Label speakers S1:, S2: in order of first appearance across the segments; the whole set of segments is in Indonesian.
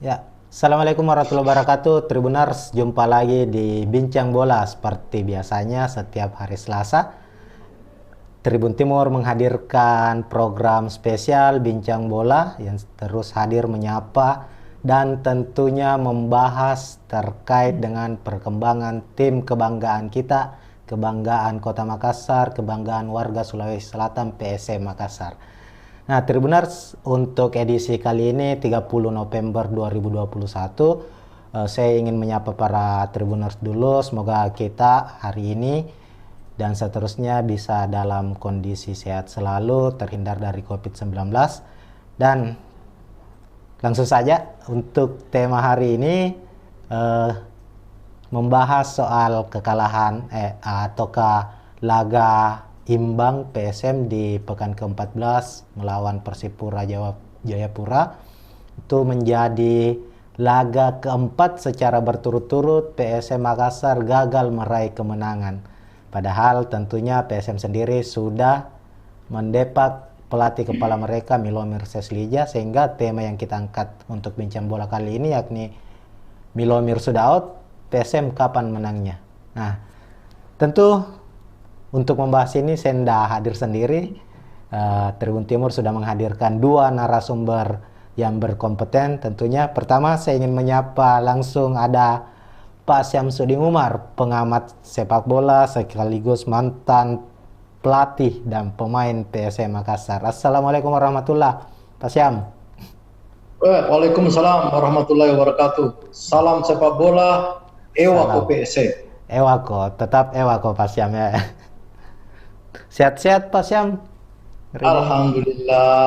S1: Ya, Assalamualaikum warahmatullahi wabarakatuh. Tribuners, jumpa lagi di Bincang Bola. Seperti biasanya, setiap hari Selasa, Tribun Timur menghadirkan program spesial Bincang Bola yang terus hadir menyapa dan tentunya membahas terkait dengan perkembangan tim kebanggaan kita, kebanggaan Kota Makassar, kebanggaan warga Sulawesi Selatan PSM Makassar. Nah, Tribuners, untuk edisi kali ini 30 November 2021, saya ingin menyapa para Tribuners dulu. Semoga kita hari ini dan seterusnya bisa dalam kondisi sehat selalu, terhindar dari COVID-19. Dan langsung saja untuk tema hari ini, eh, membahas soal kekalahan ataukah laga imbang PSM di pekan ke-14 melawan Persipura Jayapura. Itu menjadi laga keempat secara berturut-turut PSM Makassar gagal meraih kemenangan. Padahal tentunya PSM sendiri sudah mendepak pelatih kepala mereka Milomir Seslija, sehingga tema yang kita angkat untuk bincang bola kali ini yakni Milomir sudah out, PSM kapan menangnya. Nah, tentu untuk membahas ini saya tidak hadir sendiri. Tribun Timur sudah menghadirkan dua narasumber yang berkompeten tentunya. Pertama, saya ingin menyapa langsung ada Pak Syamsuddin Umar, pengamat sepak bola sekaligus mantan pelatih dan pemain PSM Makassar. Assalamualaikum warahmatullahi wabarakatuh, Pak Syam.
S2: Waalaikumsalam warahmatullahi wabarakatuh. Salam sepak bola, Ewako
S1: Salam.
S2: PSC.
S1: Ewako, tetap Ewako Pak Syam ya. Sehat-sehat Pak Syam. Hari ini.
S2: Alhamdulillah,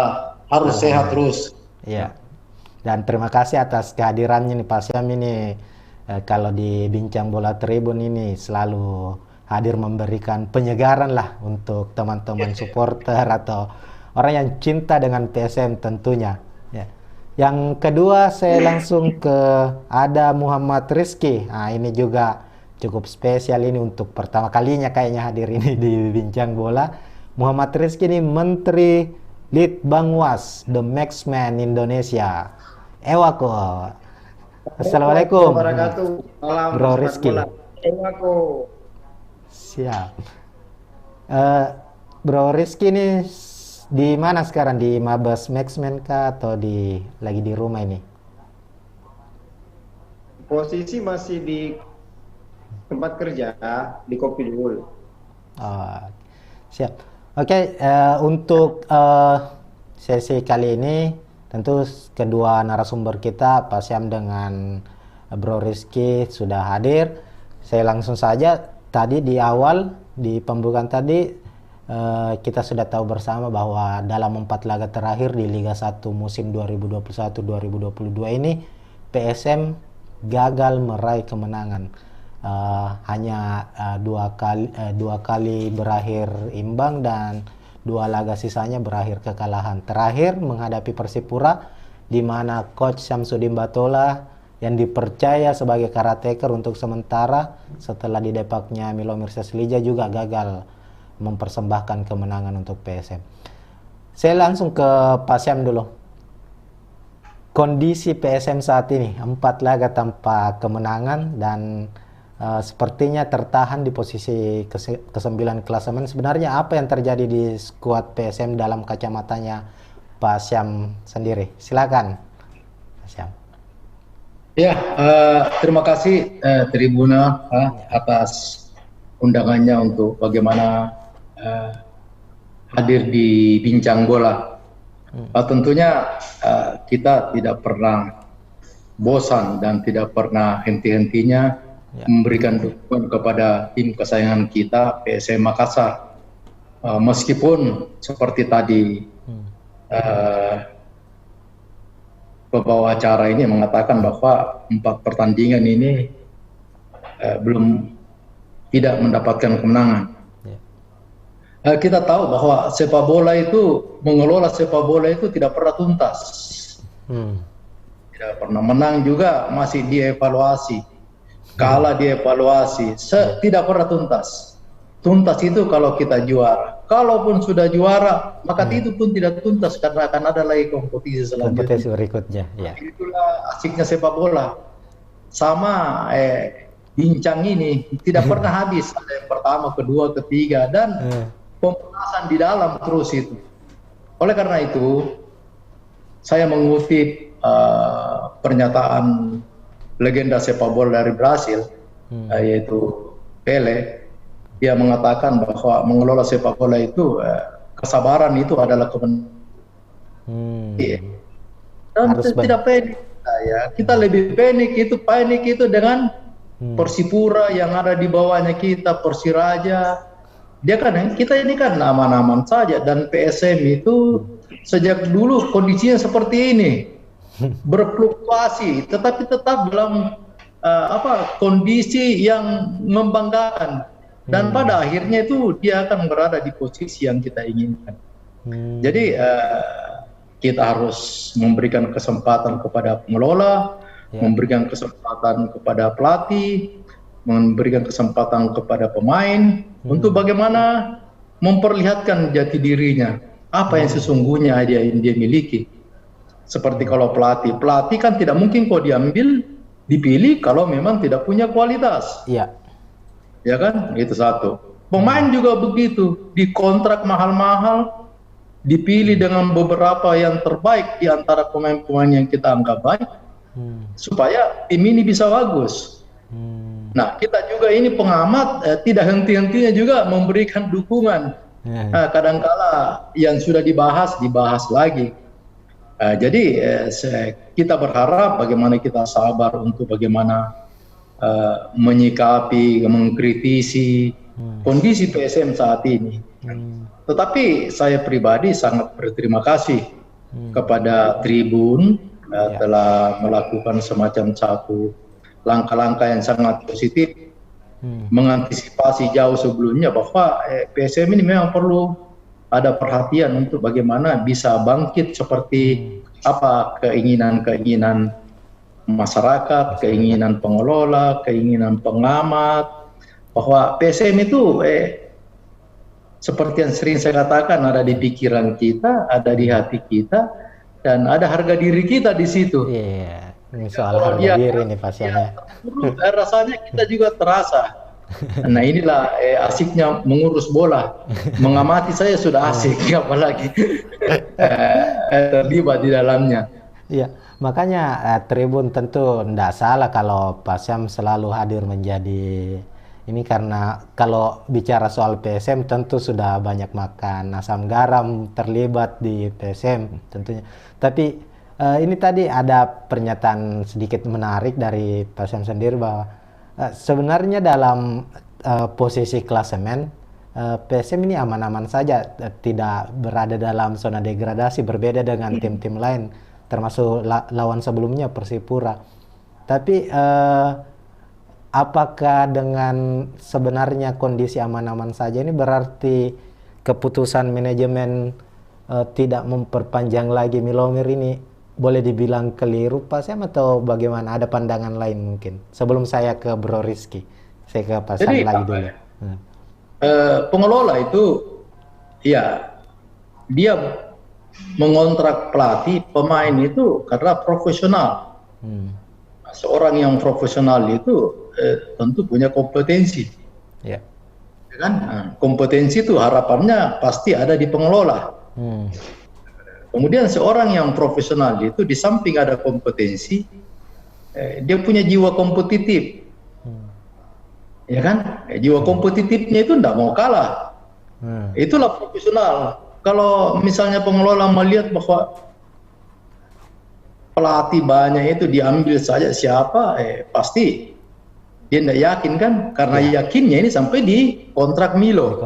S2: harus sehat
S1: Alhamdulillah.
S2: terus.
S1: Iya. Dan terima kasih atas kehadirannya nih Pak Syam ini. Kalau di Bincang Bola Tribun ini selalu hadir memberikan penyegaran lah untuk teman-teman supporter atau orang yang cinta dengan PSM tentunya. Ya. Yang kedua saya langsung ke ada Muhammad Rizky. Nah, ini juga cukup spesial ini untuk pertama kalinya kayaknya hadir ini di Bincang Bola. Muhammad Rizky ini Menteri Litbangwas, the Maxman Indonesia. Ewako. Assalamualaikum,
S3: Wabarakatuh. Salam
S1: Bro
S3: sepak
S1: Rizky.
S3: bola. Ewako.
S1: Siap. Eh, Bro Rizky ini di mana sekarang? Di Mabes Maxman kah atau lagi di rumah ini?
S3: Posisi masih di tempat kerja di Kopi Dul.
S1: Oh, siap. Oke, untuk sesi kali ini tentu kedua narasumber kita Pak Syam dengan Bro Rizky sudah hadir. Saya langsung saja tadi di awal di pembukaan tadi kita sudah tahu bersama bahwa dalam 4 laga terakhir di Liga 1 musim 2021-2022 ini PSM gagal meraih kemenangan. Hanya dua kali berakhir imbang dan 2 laga sisanya berakhir kekalahan. Terakhir menghadapi Persipura, di mana coach Syamsuddin Batola yang dipercaya sebagai caretaker untuk sementara setelah didepaknya Milomir Seslija juga gagal mempersembahkan kemenangan untuk PSM. Saya langsung ke Pak Syam dulu. Kondisi PSM saat ini 4 laga tanpa kemenangan dan sepertinya tertahan di posisi ke-9 klasemen. Sebenarnya apa yang terjadi di skuad PSM dalam kacamatanya Pak Syam sendiri? Silakan, Pak Syam.
S2: Ya, terima kasih Tribuna atas undangannya untuk bagaimana hadir di Bincang Bola. Tentunya kita tidak pernah bosan dan tidak pernah henti-hentinya memberikan dukungan kepada tim kesayangan kita PSM Makassar. Meskipun seperti tadi pembawa acara ini mengatakan bahwa 4 pertandingan ini belum tidak mendapatkan kemenangan. Kita tahu bahwa sepak bola itu, mengelola sepak bola itu tidak pernah tuntas. Tidak pernah menang juga, masih dievaluasi. Kalah dievaluasi, tidak pernah tuntas. Tuntas itu kalau kita juara. kalaupun sudah juara, maka itu pun tidak tuntas karena akan ada lagi kompetisi selanjutnya.
S1: Kompetisi berikutnya, ya.
S2: Itulah asiknya sepak bola. Sama bincang ini tidak pernah habis. Ada yang pertama, kedua, ketiga, dan pembahasan di dalam terus itu. Oleh karena itu, saya mengutip pernyataan legenda sepak bola dari Brasil, yaitu Pele. Dia mengatakan bahwa mengelola sepak bola itu kesabaran itu adalah kemenangan. Dan tidak panik. Ya, kita lebih panik itu dengan Persipura yang ada di bawahnya kita, Persiraja. Dia kan, kita ini kan aman-aman saja, dan PSM itu sejak dulu kondisinya seperti ini, berfluktuasi, tetapi tetap dalam kondisi yang membanggakan, dan pada akhirnya itu dia akan berada di posisi yang kita inginkan. Jadi kita harus memberikan kesempatan kepada pengelola, memberikan kesempatan kepada pelatih, memberikan kesempatan kepada pemain untuk bagaimana memperlihatkan jati dirinya, apa yang sesungguhnya dia miliki. Seperti kalau pelatih kan tidak mungkin kok dipilih kalau memang tidak punya kualitas. Iya. Ya kan? Itu satu. Pemain juga begitu, dikontrak mahal-mahal, dipilih dengan beberapa yang terbaik di antara pemain-pemain yang kita anggap baik, supaya tim ini bisa bagus. Nah, kita juga ini pengamat tidak henti-hentinya juga memberikan dukungan. Kadangkala yang sudah dibahas lagi. Jadi kita berharap bagaimana kita sabar untuk bagaimana menyikapi, mengkritisi kondisi PSM saat ini. Tetapi saya pribadi sangat berterima kasih kepada Tribun telah melakukan semacam satu langkah-langkah yang sangat positif, mengantisipasi jauh sebelumnya bahwa PSM ini memang perlu ada perhatian untuk bagaimana bisa bangkit seperti apa keinginan-keinginan masyarakat, keinginan pengelola, keinginan pengamat, bahwa PSM itu seperti yang sering saya katakan, ada di pikiran kita, ada di hati kita, dan ada harga diri kita di situ.
S1: Iya, ini soal harga diri nih pasalnya.
S2: Rasanya kita juga terasa. Nah, inilah asiknya mengurus bola. Mengamati saya sudah asik, apalagi terlibat di dalamnya.
S1: Iya, makanya Tribun tentu tidak salah kalau Pak Syam selalu hadir menjadi ini, karena kalau bicara soal PSM tentu sudah banyak makan asam garam terlibat di PSM tentunya. Tapi ini tadi ada pernyataan sedikit menarik dari Pak Syam sendiri bahwa sebenarnya dalam posisi klasemen PSM ini aman-aman saja, tidak berada dalam zona degradasi, berbeda dengan tim-tim lain termasuk lawan sebelumnya Persipura. Tapi apakah dengan sebenarnya kondisi aman-aman saja ini berarti keputusan manajemen tidak memperpanjang lagi Milomir ini boleh dibilang keliru Pak Syam, atau bagaimana? Ada pandangan lain mungkin? Sebelum saya ke Bro Rizky, saya ke Pak Syam lagi dulu.
S2: Pengelola itu ya dia mengontrak pelatih, pemain itu karena profesional. Seorang yang profesional itu tentu punya kompetensi, ya kan? Kompetensi itu harapannya pasti ada di pengelola. Kemudian seorang yang profesional itu di samping ada kompetensi, dia punya jiwa kompetitif, ya kan? Jiwa kompetitifnya itu tidak mau kalah. Itulah profesional. Kalau misalnya pengelola melihat bahwa pelatih banyak itu diambil saja siapa, pasti dia tidak yakin kan, karena yakinnya ini sampai di kontrak Milo.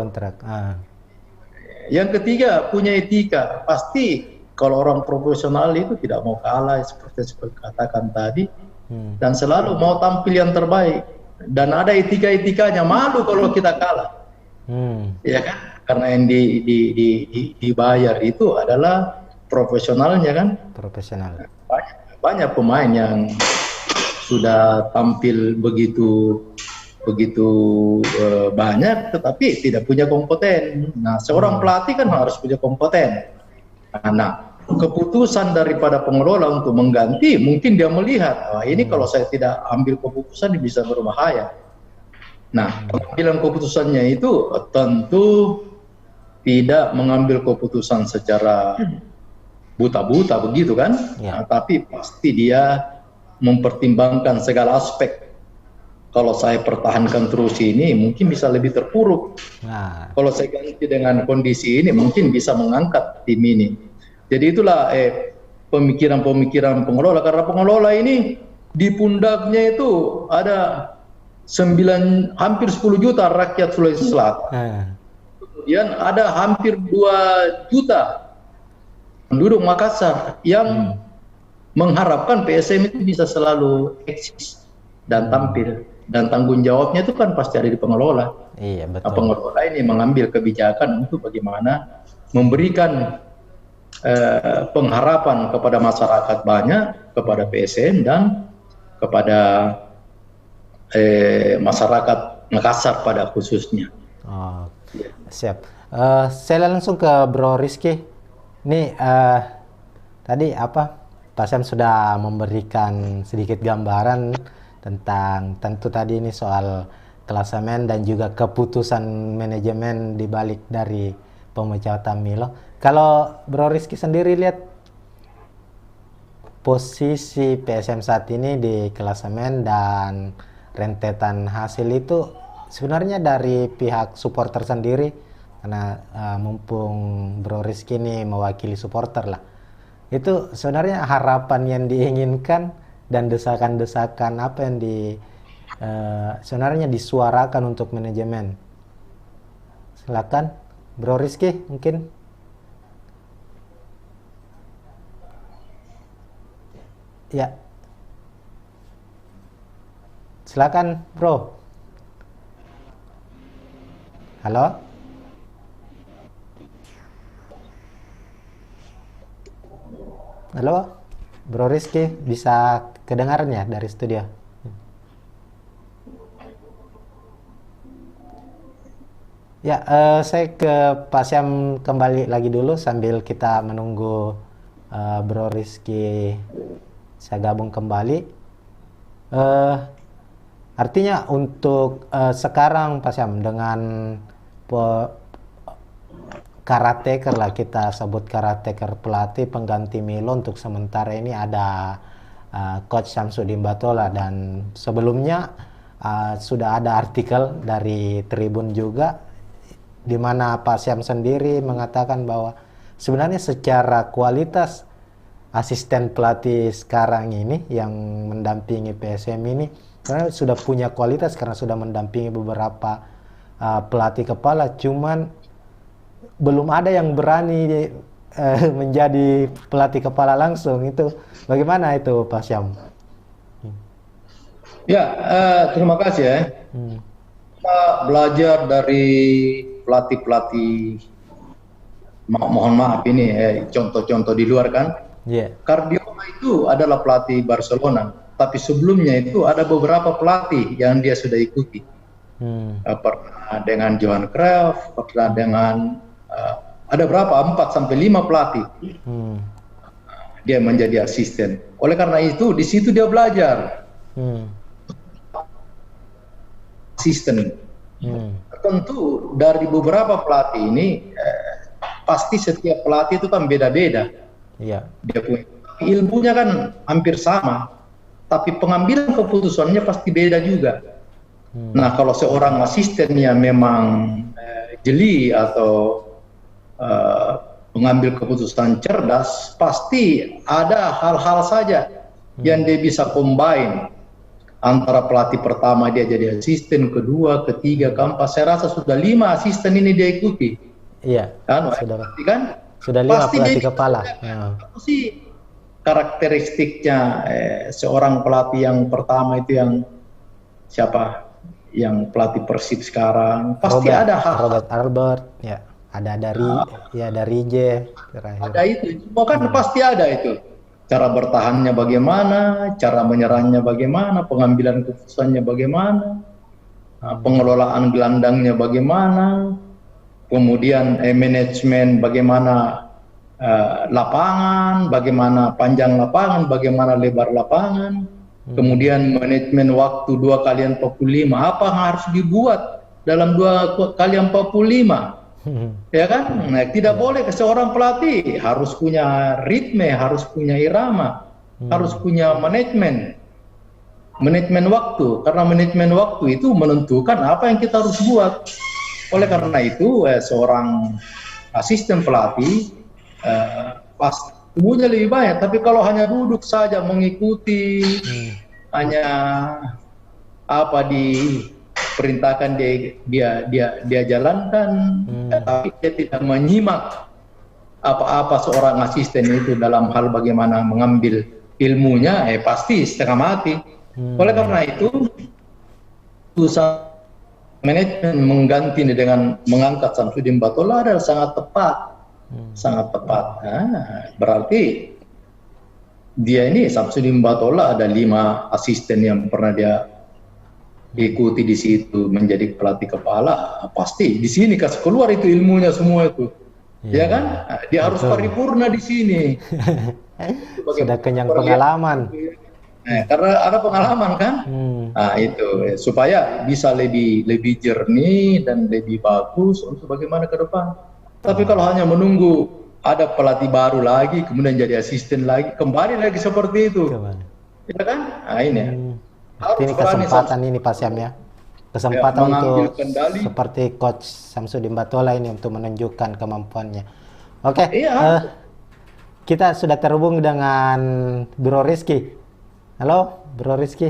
S2: Yang ketiga, punya etika. Pasti kalau orang profesional itu tidak mau kalah, seperti katakan tadi, dan selalu mau tampil yang terbaik. Dan ada etika-etikanya, malu kalau kita kalah, ya kan? Karena yang dibayar itu adalah profesionalnya kan.
S1: Profesional.
S2: Banyak pemain yang sudah tampil begitu begitu banyak, tetapi tidak punya kompeten. Nah, seorang pelatih kan harus punya kompeten. Nah, keputusan daripada pengelola untuk mengganti, mungkin dia melihat, wah ini kalau saya tidak ambil keputusan ini bisa berbahaya. Nah, pengambilan keputusannya itu tentu tidak mengambil keputusan secara buta-buta begitu kan,
S1: Ya.
S2: nah, tapi pasti dia mempertimbangkan segala aspek. Kalau saya pertahankan terus ini mungkin bisa lebih terpuruk.
S1: Nah,
S2: Kalau saya ganti dengan kondisi ini mungkin bisa mengangkat tim ini. Jadi itulah pemikiran-pemikiran pengelola, karena pengelola ini di pundaknya itu ada hampir 10 juta rakyat Sulawesi Selatan. Kemudian ada hampir 2 juta penduduk Makassar yang mengharapkan PSM itu bisa selalu eksis dan tampil. Dan tanggung jawabnya itu kan pasti ada di pengelola.
S1: iya betul.
S2: Nah, pengelola ini mengambil kebijakan untuk bagaimana memberikan pengharapan kepada masyarakat banyak, kepada PSM dan kepada masyarakat Makassar pada khususnya.
S1: Oh, siap. Saya langsung ke Bro Rizky. Ini tadi apa? Pak Sam sudah memberikan sedikit gambaran tentang tentu tadi ini soal klasemen dan juga keputusan manajemen di balik dari pemecatan Milo. Kalau Bro Rizky sendiri lihat posisi PSM saat ini di klasemen dan rentetan hasil itu sebenarnya dari pihak supporter sendiri, karena mumpung Bro Rizky ini mewakili supporter lah, itu sebenarnya harapan yang diinginkan dan desakan-desakan apa yang sebenarnya disuarakan untuk manajemen. Silakan Bro Rizky mungkin. Ya. Silakan, Bro. Halo? Halo? Bro Rizky, bisa kedengarannya dari studio? Ya, saya ke Pak Syam kembali lagi dulu sambil kita menunggu Bro Rizky saya gabung kembali. Artinya untuk sekarang Pak Syam dengan karateker lah, kita sebut karateker pelatih pengganti Milo untuk sementara ini ada Coach Samsudin Batola, dan sebelumnya sudah ada artikel dari Tribun juga di mana Pak Syam sendiri mengatakan bahwa sebenarnya secara kualitas asisten pelatih sekarang ini yang mendampingi PSM ini karena sudah punya kualitas karena sudah mendampingi beberapa pelatih kepala, cuman belum ada yang berani menjadi pelatih kepala langsung. Itu bagaimana itu Pak Syam?
S2: Ya, terima kasih ya. Kita belajar dari pelatih-pelatih, mohon maaf ini contoh-contoh di luar kan. Guardiola itu adalah pelatih Barcelona, tapi sebelumnya itu ada beberapa pelatih yang dia sudah ikuti. Pernah dengan Johan Cruyff, pernah dengan ada berapa? 4 sampai 5 pelatih. Dia menjadi asisten. Oleh karena itu di situ dia belajar. Asisten. Tentu dari beberapa pelatih ini pasti setiap pelatih itu kan beda-beda. Dia punya ilmunya kan hampir sama, tapi pengambilan keputusannya pasti beda juga. Nah, kalau seorang asisten yang memang jeli atau mengambil keputusan cerdas, pasti ada hal-hal saja yang dia bisa combine antara pelatih pertama dia jadi asisten, kedua, ketiga, keempat. Saya rasa sudah 5 asisten ini dia ikuti.
S1: Iya.
S2: Kan?
S1: Sudah 5
S2: pasti
S1: pelatih kepala.
S2: Apa sih karakteristiknya seorang pelatih yang pertama itu, yang siapa? Yang pelatih Persib sekarang pasti
S1: Robert,
S2: ada hal.
S1: Robert Albert, ya. Ada dari J terakhir.
S2: Ada itu, semua kan pasti ada itu. Cara bertahannya bagaimana, cara menyerangnya bagaimana, pengambilan keputusannya bagaimana. pengelolaan gelandangnya bagaimana, kemudian manajemen bagaimana, lapangan, bagaimana panjang lapangan, bagaimana lebar lapangan, kemudian manajemen waktu 2 kali 45, apa yang harus dibuat dalam 2 kali 45, ya kan? Nah, tidak boleh seorang pelatih harus punya ritme, harus punya irama, harus punya manajemen waktu, karena manajemen waktu itu menentukan apa yang kita harus buat. Oleh karena itu, seorang asisten pelatih pasti tubuhnya lebih banyak. Tapi kalau hanya duduk saja mengikuti, hanya apa diperintahkan dia jalankan, tapi dia tidak menyimak apa-apa seorang asisten itu dalam hal bagaimana mengambil ilmunya, pasti setengah mati. Oleh karena itu, usaha manajemen mengganti dengan mengangkat Samsudin Batola adalah sangat tepat. Sangat tepat. Nah, berarti dia ini, Samsudin Batola, ada 5 asisten yang pernah dia ikuti di situ menjadi pelatih kepala. Pasti di sini kasih keluar itu ilmunya semua itu, ya kan? Nah, dia harus paripurna di sini.
S1: Sudah kenyang pengalaman.
S2: Karena ada pengalaman kan, nah itu supaya bisa lebih jernih dan lebih bagus untuk bagaimana ke depan. Tapi kalau hanya menunggu ada pelatih baru lagi, kemudian jadi asisten lagi, kembali lagi seperti itu, ya kan? Nah ini,
S1: ini kesempatan ini Pak Syam ya, kesempatan untuk
S2: kendali.
S1: Seperti Coach Samsudin Batola ini untuk menunjukkan kemampuannya. Oke, kita sudah terhubung dengan Bro Rizky. Halo, Bro Rizky.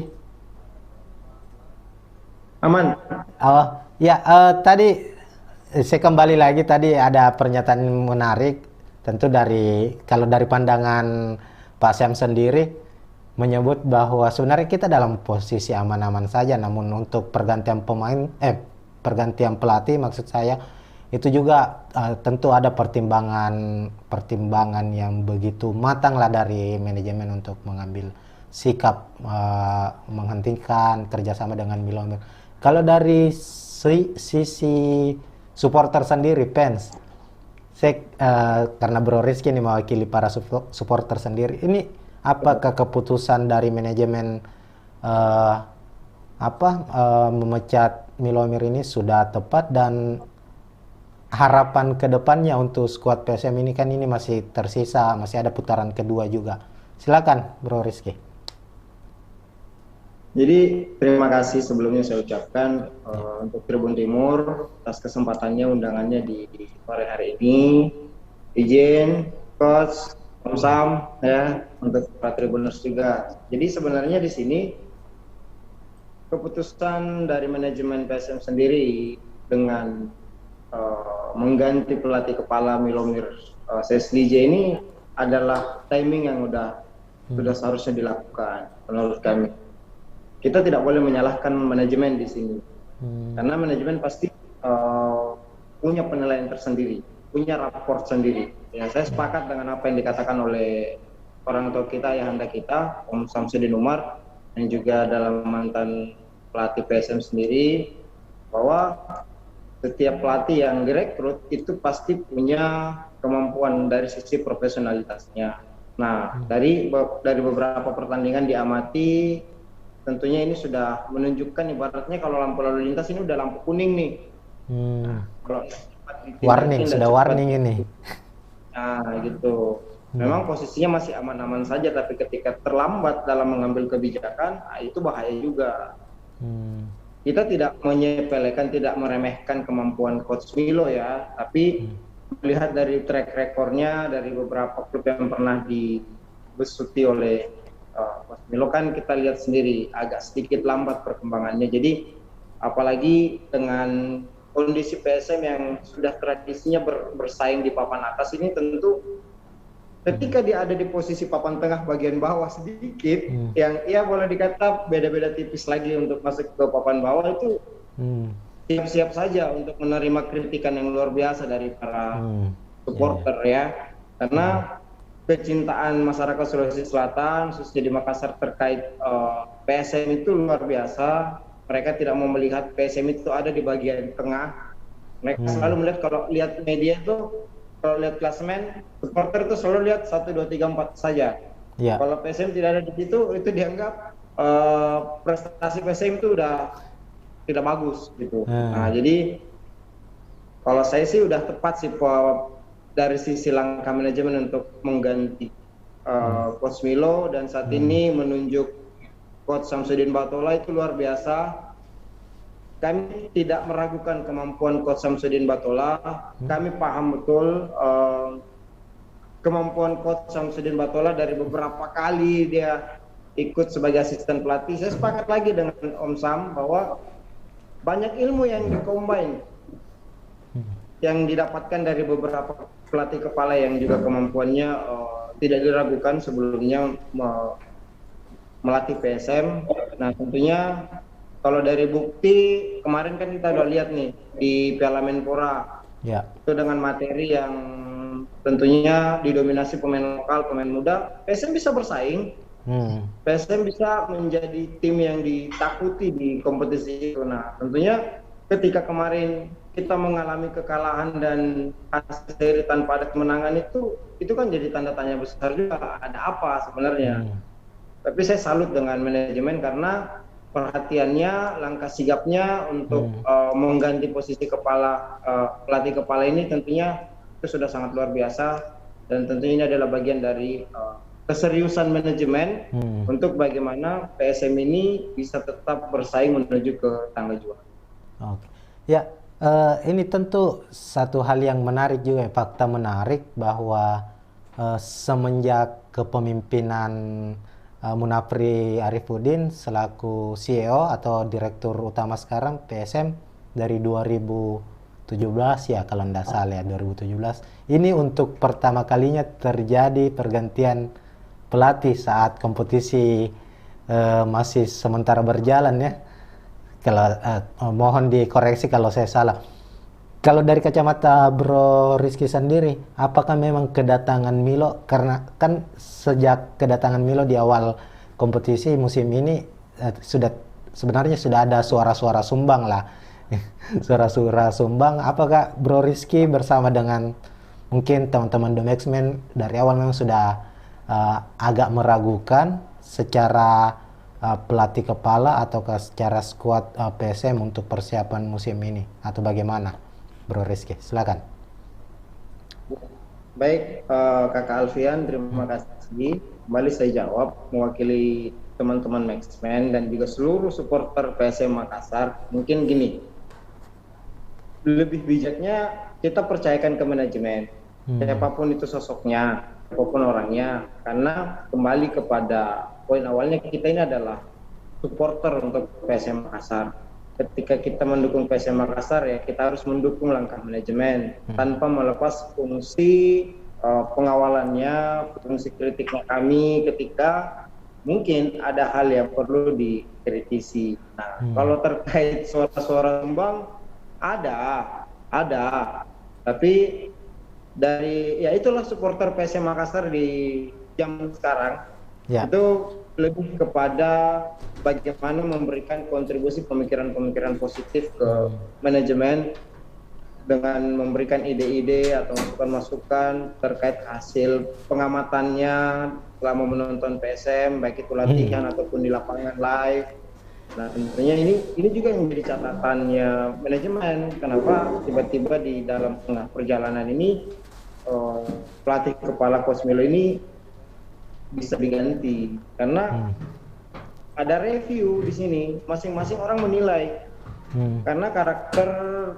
S3: Aman.
S1: Oh, ya, tadi saya kembali lagi, tadi ada pernyataan menarik. Tentu kalau dari pandangan Pak Syam sendiri menyebut bahwa sebenarnya kita dalam posisi aman-aman saja, namun untuk pergantian pergantian pelatih maksud saya, itu juga tentu ada pertimbangan yang begitu matang lah dari manajemen untuk mengambil sikap menghentikan kerjasama dengan Milomir. Kalau dari sisi supporter sendiri, fans, karena Bro Rizky ini mewakili para supporter sendiri, ini apakah keputusan dari manajemen memecat Milomir ini sudah tepat, dan harapan kedepannya untuk skuad PSM ini kan ini masih tersisa, masih ada putaran kedua juga. Silakan Bro Rizky.
S3: Jadi terima kasih sebelumnya saya ucapkan untuk Tribun Timur atas kesempatannya, undangannya di sore hari ini. Izin Coach, Om Sam ya, untuk para Tribuners juga. Jadi sebenarnya di sini keputusan dari manajemen PSM sendiri dengan mengganti pelatih kepala Milomir Seslije ini adalah timing yang sudah seharusnya dilakukan menurut kami. Kita tidak boleh menyalahkan manajemen di sini, karena manajemen pasti punya penilaian tersendiri, punya raport sendiri. Ya, saya sepakat dengan apa yang dikatakan oleh orang tua kita, ayahanda kita, Om Samsudin Umar, dan juga dalam mantan pelatih PSM sendiri, bahwa setiap pelatih yang direkrut itu pasti punya kemampuan dari sisi profesionalitasnya. Nah, dari beberapa pertandingan diamati, tentunya ini sudah menunjukkan, ibaratnya kalau lampu lalu lintas ini udah lampu kuning nih. Kalau
S1: warning, sudah warning ini.
S3: Nah, gitu. Memang posisinya masih aman-aman saja, tapi ketika terlambat dalam mengambil kebijakan, itu bahaya juga. Kita tidak menyepelekan, tidak meremehkan kemampuan Coach Milo ya, tapi melihat dari track recordnya dari beberapa klub yang pernah dibesuti oleh Coach Milo, kan kita lihat sendiri agak sedikit lambat perkembangannya. Jadi apalagi dengan kondisi PSM yang sudah tradisinya bersaing di papan atas ini, tentu ketika dia ada di posisi papan tengah bagian bawah sedikit, yang boleh dikata beda-beda tipis lagi untuk masuk ke papan bawah, itu siap-siap saja untuk menerima kritikan yang luar biasa dari para supporter ya. Karena kecintaan masyarakat Sulawesi Selatan, khususnya di Makassar terkait PSM itu luar biasa. mereka tidak mau melihat PSM itu ada di bagian tengah. Mereka selalu melihat, kalau lihat media itu, kalau lihat klasemen, supporter itu selalu lihat 1, 2, 3, 4 saja.
S1: Ya.
S3: Kalau PSM tidak ada di situ, itu dianggap prestasi PSM itu udah tidak bagus gitu. Nah, jadi kalau saya sih udah tepat sih dari sisi langkah manajemen untuk mengganti Coach Milo, dan saat ini menunjuk Coach Samsudin Batola itu luar biasa. Kami tidak meragukan kemampuan Coach Samsudin Batola. Kami paham betul kemampuan Coach Samsudin Batola dari beberapa kali dia ikut sebagai asisten pelatih. Saya sepakat lagi dengan Om Sam bahwa banyak ilmu yang dikombin, yang didapatkan dari beberapa pelatih kepala yang juga kemampuannya tidak diragukan sebelumnya melatih PSM. Nah, tentunya kalau dari bukti kemarin kan kita udah lihat nih di Piala Menpora, itu dengan materi yang tentunya didominasi pemain lokal, pemain muda, PSM bisa bersaing. PSM bisa menjadi tim yang ditakuti di kompetisi itu. Nah, tentunya ketika kemarin kita mengalami kekalahan dan hasil seri tanpa ada kemenangan, itu kan jadi tanda tanya besar juga, ada apa sebenarnya. Tapi saya salut dengan manajemen karena perhatiannya, langkah sigapnya untuk mengganti posisi pelatih kepala ini tentunya itu sudah sangat luar biasa, dan tentunya ini adalah bagian dari keseriusan manajemen untuk bagaimana PSM ini bisa tetap bersaing menuju ke tangga juara.
S1: Oke. Ya, ini tentu satu hal yang menarik juga, fakta menarik bahwa semenjak kepemimpinan Munafri Arifudin selaku CEO atau Direktur Utama sekarang PSM dari 2017 ya kalau tidak salah ya, 2017. Ini untuk pertama kalinya terjadi pergantian pelatih saat kompetisi masih sementara berjalan ya. Kalau mohon dikoreksi kalau saya salah. Kalau dari kacamata Bro Rizky sendiri, apakah memang kedatangan Milo, karena kan sejak kedatangan Milo di awal kompetisi musim ini sebenarnya sudah ada suara-suara sumbang lah. Suara-suara sumbang, apakah Bro Rizky bersama dengan mungkin teman-teman The Maxmen dari awal memang sudah agak meragukan secara pelatih kepala atau secara skuad PSM untuk persiapan musim ini, atau bagaimana? Bro Rizky, silakan.
S3: Baik, Kakak Alfian, terima kasih. Kembali saya jawab mewakili teman-teman Maxmen dan juga seluruh supporter PSM Makassar. Mungkin gini, lebih bijaknya kita percayakan ke manajemen, siapapun itu sosoknya, apapun orangnya, karena kembali kepada poin awalnya, kita ini adalah supporter untuk PSM Makassar. Ketika kita mendukung PSM Makassar, ya kita harus mendukung langkah manajemen tanpa melepas fungsi pengawalannya, fungsi kritiknya kami ketika mungkin ada hal yang perlu dikritisi. Nah, kalau terkait suara-suara sumbang ada, tapi dari ya itulah supporter PSM Makassar di zaman sekarang itu lebih kepada bagaimana memberikan kontribusi pemikiran-pemikiran positif ke manajemen dengan memberikan ide-ide atau masukan-masukan terkait hasil pengamatannya selama menonton PSM, baik itu latihan ataupun di lapangan live. Nah, tentunya ini juga yang menjadi catatannya manajemen, kenapa tiba-tiba di dalam tengah perjalanan ini pelatih kepala Coach Milo ini bisa diganti, karena ada review di sini, masing-masing orang menilai karena karakter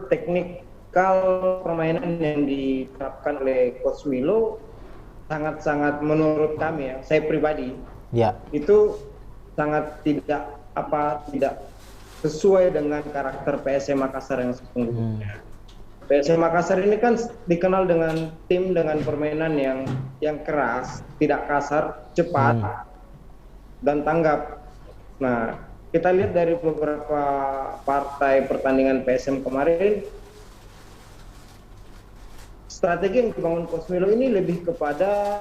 S3: teknikal permainan yang diterapkan oleh Coach Milo sangat-sangat menurut kami ya, saya pribadi itu sangat tidak sesuai dengan karakter PSM Makassar yang sesungguhnya. PSM Makassar ini kan dikenal dengan tim dengan permainan yang keras, tidak kasar, cepat, dan tanggap. Nah, kita lihat dari beberapa partai pertandingan PSM kemarin, strategi yang dibangun Coach Milo ini lebih kepada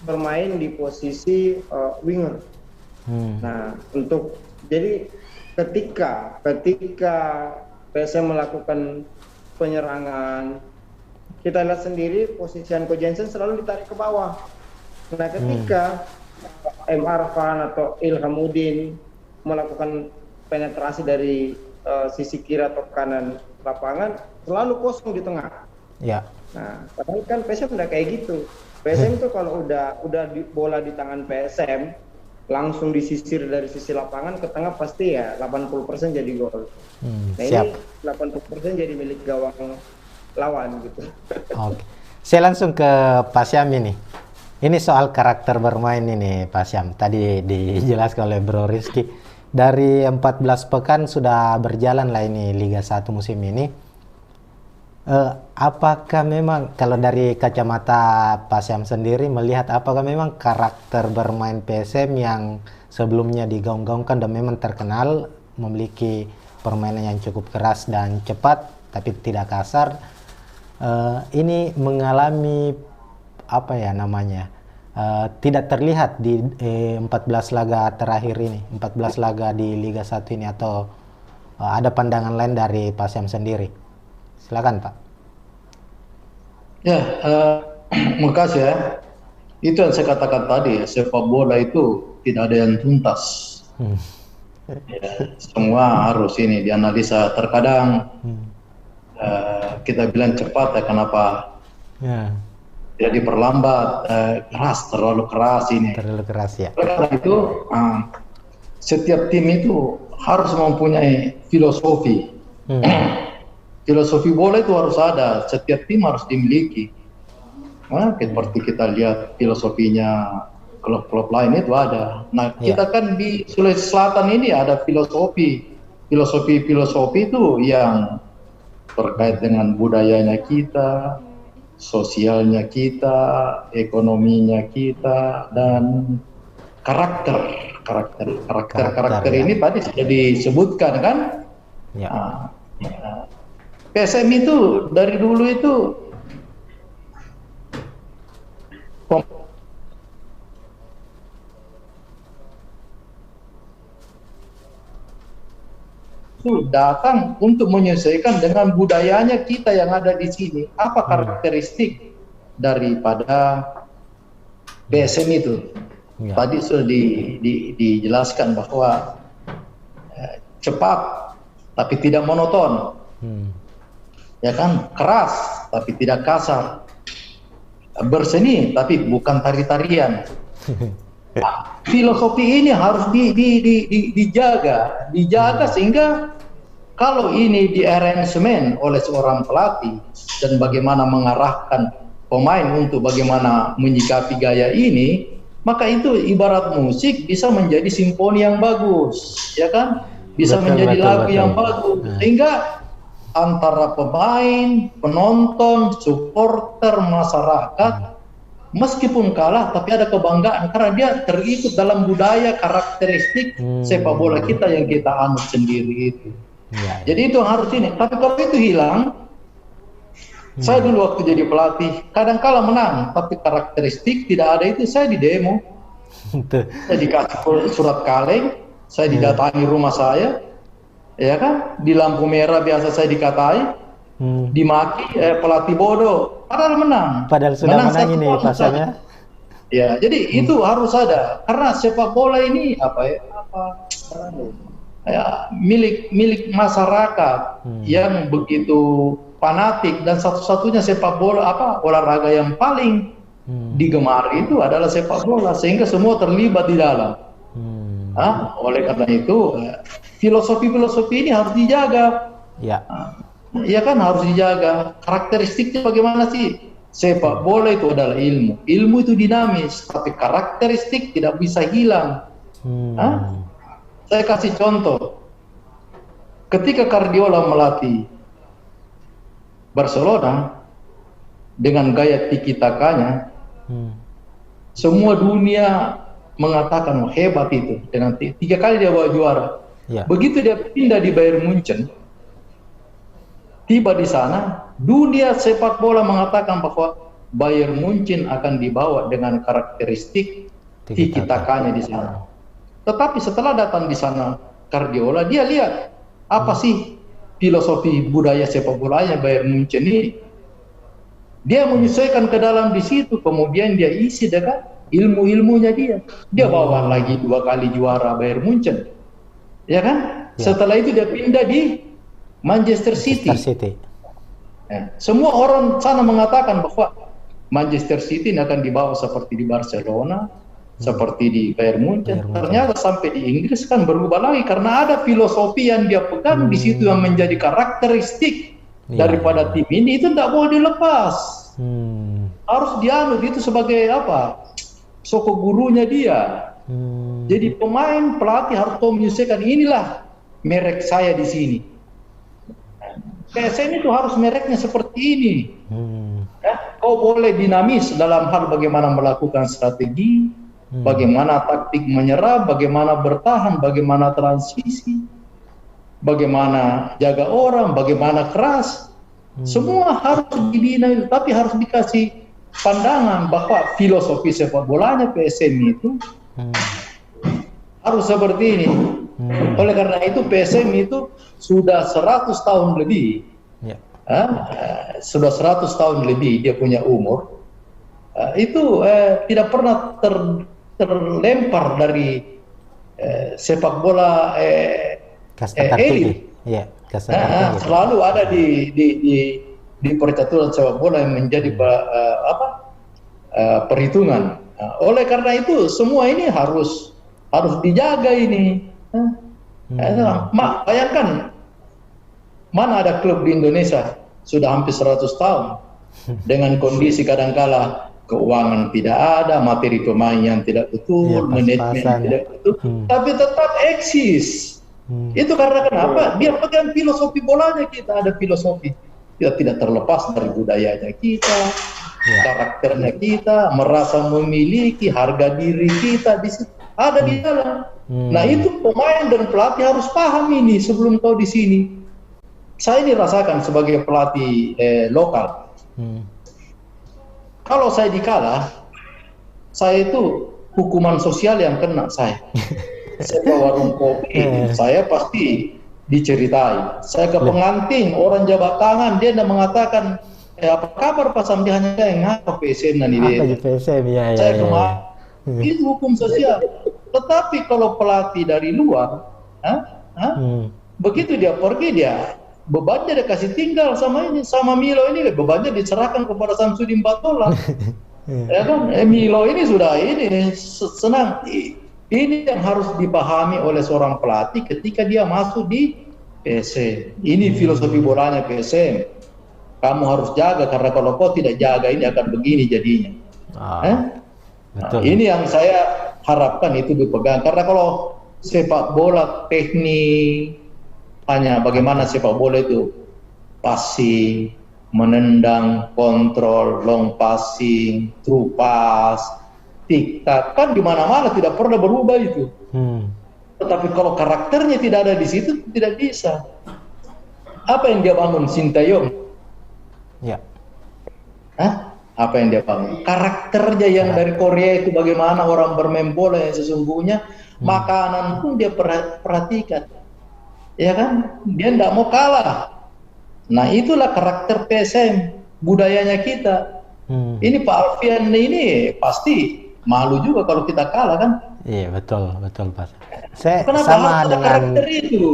S3: bermain di posisi winger. Nah, jadi ketika PSM melakukan penyerangan, kita lihat sendiri posisi Anko Jensen selalu ditarik ke bawah. Nah, ketika M. Arfan atau Ilhamuddin melakukan penetrasi dari sisi kiri atau kanan lapangan, selalu kosong di tengah.
S1: Ya.
S3: Nah, padahal kan PSM udah kayak gitu. PSM tuh kalau udah bola di tangan PSM, langsung disisir dari sisi lapangan ke tengah, pasti ya 80% jadi gol. Nah,
S1: siap.
S3: ini 80% jadi milik gawang lawan gitu.
S1: Oke. Saya langsung ke Pak Syam ini. Ini soal karakter bermain ini Pak Syam. Tadi dijelaskan oleh Bro Rizky. Dari 14 pekan sudah berjalan lah ini Liga 1 musim ini. Apakah memang kalau dari kacamata Pak Syam sendiri melihat apakah memang karakter bermain PSM yang sebelumnya digaung-gaungkan dan memang terkenal memiliki permainan yang cukup keras dan cepat tapi tidak kasar, ini mengalami apa ya namanya, tidak terlihat di 14 laga terakhir ini, 14 laga di Liga 1 ini, atau ada pandangan lain dari Pak Syam sendiri? Silakan Pak.
S2: Ya, makasih ya. Itu yang saya katakan tadi, sepak bola itu tidak ada yang tuntas. Ya, semua harus ini dianalisa. Terkadang kita bilang cepat, ya kenapa? Jadi perlambat, keras, terlalu keras ini.
S1: Terlalu keras ya.
S2: Karena itu setiap tim itu harus mempunyai filosofi. Filosofi bola itu harus ada, setiap tim harus dimiliki. Nah, seperti kita lihat filosofinya klub-klub lain itu ada. Nah, kita kan di Sulawesi Selatan ini ada filosofi itu yang terkait dengan budayanya kita, sosialnya kita, ekonominya kita, dan karakter
S1: ya.
S2: Ini tadi sudah disebutkan kan.
S1: Ya.
S2: PSM itu dari dulu itu datang untuk menyesuaikan dengan budayanya kita yang ada di sini. Apa karakteristik daripada PSM itu? Ya. Tadi sudah dijelaskan bahwa cepat tapi tidak monoton. Ya kan, keras tapi tidak kasar, berseni tapi bukan tari-tarian. Filosofi ini harus dijaga sehingga kalau ini diaransemen oleh seorang pelatih dan bagaimana mengarahkan pemain untuk bagaimana menyikapi gaya ini, maka itu ibarat musik bisa menjadi simfoni yang bagus, ya kan, bisa menjadi lagu yang bagus, sehingga antara pemain, penonton, supporter, masyarakat, meskipun kalah tapi ada kebanggaan karena dia terikut dalam budaya karakteristik sepak bola kita yang kita anut sendiri itu. Ya. Jadi itu harus ini. Tapi kalau itu hilang, saya dulu waktu jadi pelatih kadang kala menang, tapi karakteristik tidak ada itu, saya di demo. Saya dikasih surat kaleng, saya didatangi rumah saya. Ya kan, di lampu merah biasa saya dikatai, dimaki, pelatih bodoh, padahal menang.
S1: Padahal sudah menang ini pasalnya.
S2: Ya, jadi itu harus ada, karena sepak bola ini milik masyarakat yang begitu fanatik, dan satu-satunya sepak bola olahraga yang paling digemari itu adalah sepak bola, sehingga semua terlibat di dalam. Oleh karena itu filosofi ini harus dijaga. Ya. Ya kan, harus dijaga. Karakteristiknya bagaimana sih? Sepak bola itu adalah ilmu. Ilmu itu dinamis, tapi karakteristik tidak bisa hilang. Saya kasih contoh. Ketika Guardiola melatih Barcelona dengan gaya tiki-takanya, semua dunia mengatakan hebat itu, dengan 3 kali dia bawa juara. Ya. Begitu dia pindah di Bayern Munchen, tiba di sana, dunia sepak bola mengatakan bahwa Bayern Munchen akan dibawa dengan karakteristik tiki-takanya di sana. Tetapi setelah datang di sana Guardiola, dia lihat apa sih filosofi budaya sepak bolanya Bayern Munchen ini. Dia menyesuaikan ke dalam di situ, kemudian dia isi dengan ilmu-ilmunya dia. Dia bawa lagi 2 kali juara Bayern Munchen, ya kan? Setelah itu dia pindah di Manchester City. Semua orang sana mengatakan bahwa Manchester City akan dibawa seperti di Barcelona, seperti di Bayern Munchen. Ternyata sampai di Inggris kan berubah lagi karena ada filosofi yang dia pegang di situ yang menjadi karakteristik daripada tim ini, itu tidak boleh dilepas. Harus dianut itu sebagai apa? Soko gurunya dia. Jadi pemain, pelatih harus menyelesaikan, inilah merek saya di sini. PSM itu harus mereknya seperti ini. Kau boleh dinamis dalam hal bagaimana melakukan strategi, bagaimana taktik menyerang, bagaimana bertahan, bagaimana transisi, bagaimana jaga orang, bagaimana keras. Semua harus dibina, tapi harus dikasih pandangan bahwa filosofi sepak bolanya PSM itu harus seperti ini. Oleh karena itu PSM itu sudah 100 tahun lebih. Sudah 100 tahun lebih dia punya umur, itu tidak pernah terlempar dari sepak bola elit. Selalu ada di percaturan sepak bola yang menjadi perhitungan. Oleh karena itu semua ini harus dijaga ini. Bayangkan, mana ada klub di Indonesia sudah hampir 100 tahun dengan kondisi kadangkala keuangan tidak ada, materi pemain yang tidak betul, manajemen tidak betul, tapi tetap eksis. Itu karena kenapa? Dia pegang filosofi bolanya, kita ada filosofi. Kita tidak terlepas dari budayanya kita, karakternya kita, merasa memiliki harga diri kita di situ, ada di dalam. Nah itu pemain dan pelatih harus paham ini sebelum kau di sini. Saya ini rasakan sebagai pelatih lokal. Kalau saya dikalah, saya itu hukuman sosial yang kena saya. Saya ke warung kopi, saya pasti diceritai. Saya ke pengantin, orang jabat tangan, dia tidak mengatakan, apa kabar Pak Samdi, hanya yang ngapa PSM dan ini. Saya kemana? Itu hukum sosial. Tetapi kalau pelatih dari luar, begitu dia pergi, dia bebannya dia kasih tinggal sama Milo ini, bebannya diserahkan kepada Samsudin Batola. Ya kan, Milo ini sudah senang. Ini yang harus dipahami oleh seorang pelatih ketika dia masuk di PSM. Ini filosofi bolanya PSM. Kamu harus jaga, karena kalau kau tidak jaga ini akan begini jadinya. Betul. Ini yang saya harapkan itu dipegang. Karena kalau sepak bola teknik, hanya bagaimana sepak bola itu passing, menendang, kontrol, long passing, through pass, tik-tak, kan di mana-mana tidak pernah berubah itu. Tetapi kalau karakternya tidak ada di situ, tidak bisa. Apa yang dia bangun Sintayong? Apa yang dia bangun? Karakternya yang dari Korea itu, bagaimana orang bermain bola yang sesungguhnya, makanan pun dia perhatikan. Ya kan? Dia tidak mau kalah. Nah itulah karakter PSM, budayanya kita. Ini Pak Alfian ini pasti malu juga kalau kita kalah kan? Iya betul Pak. Kenapa sama harus dengan karakter itu?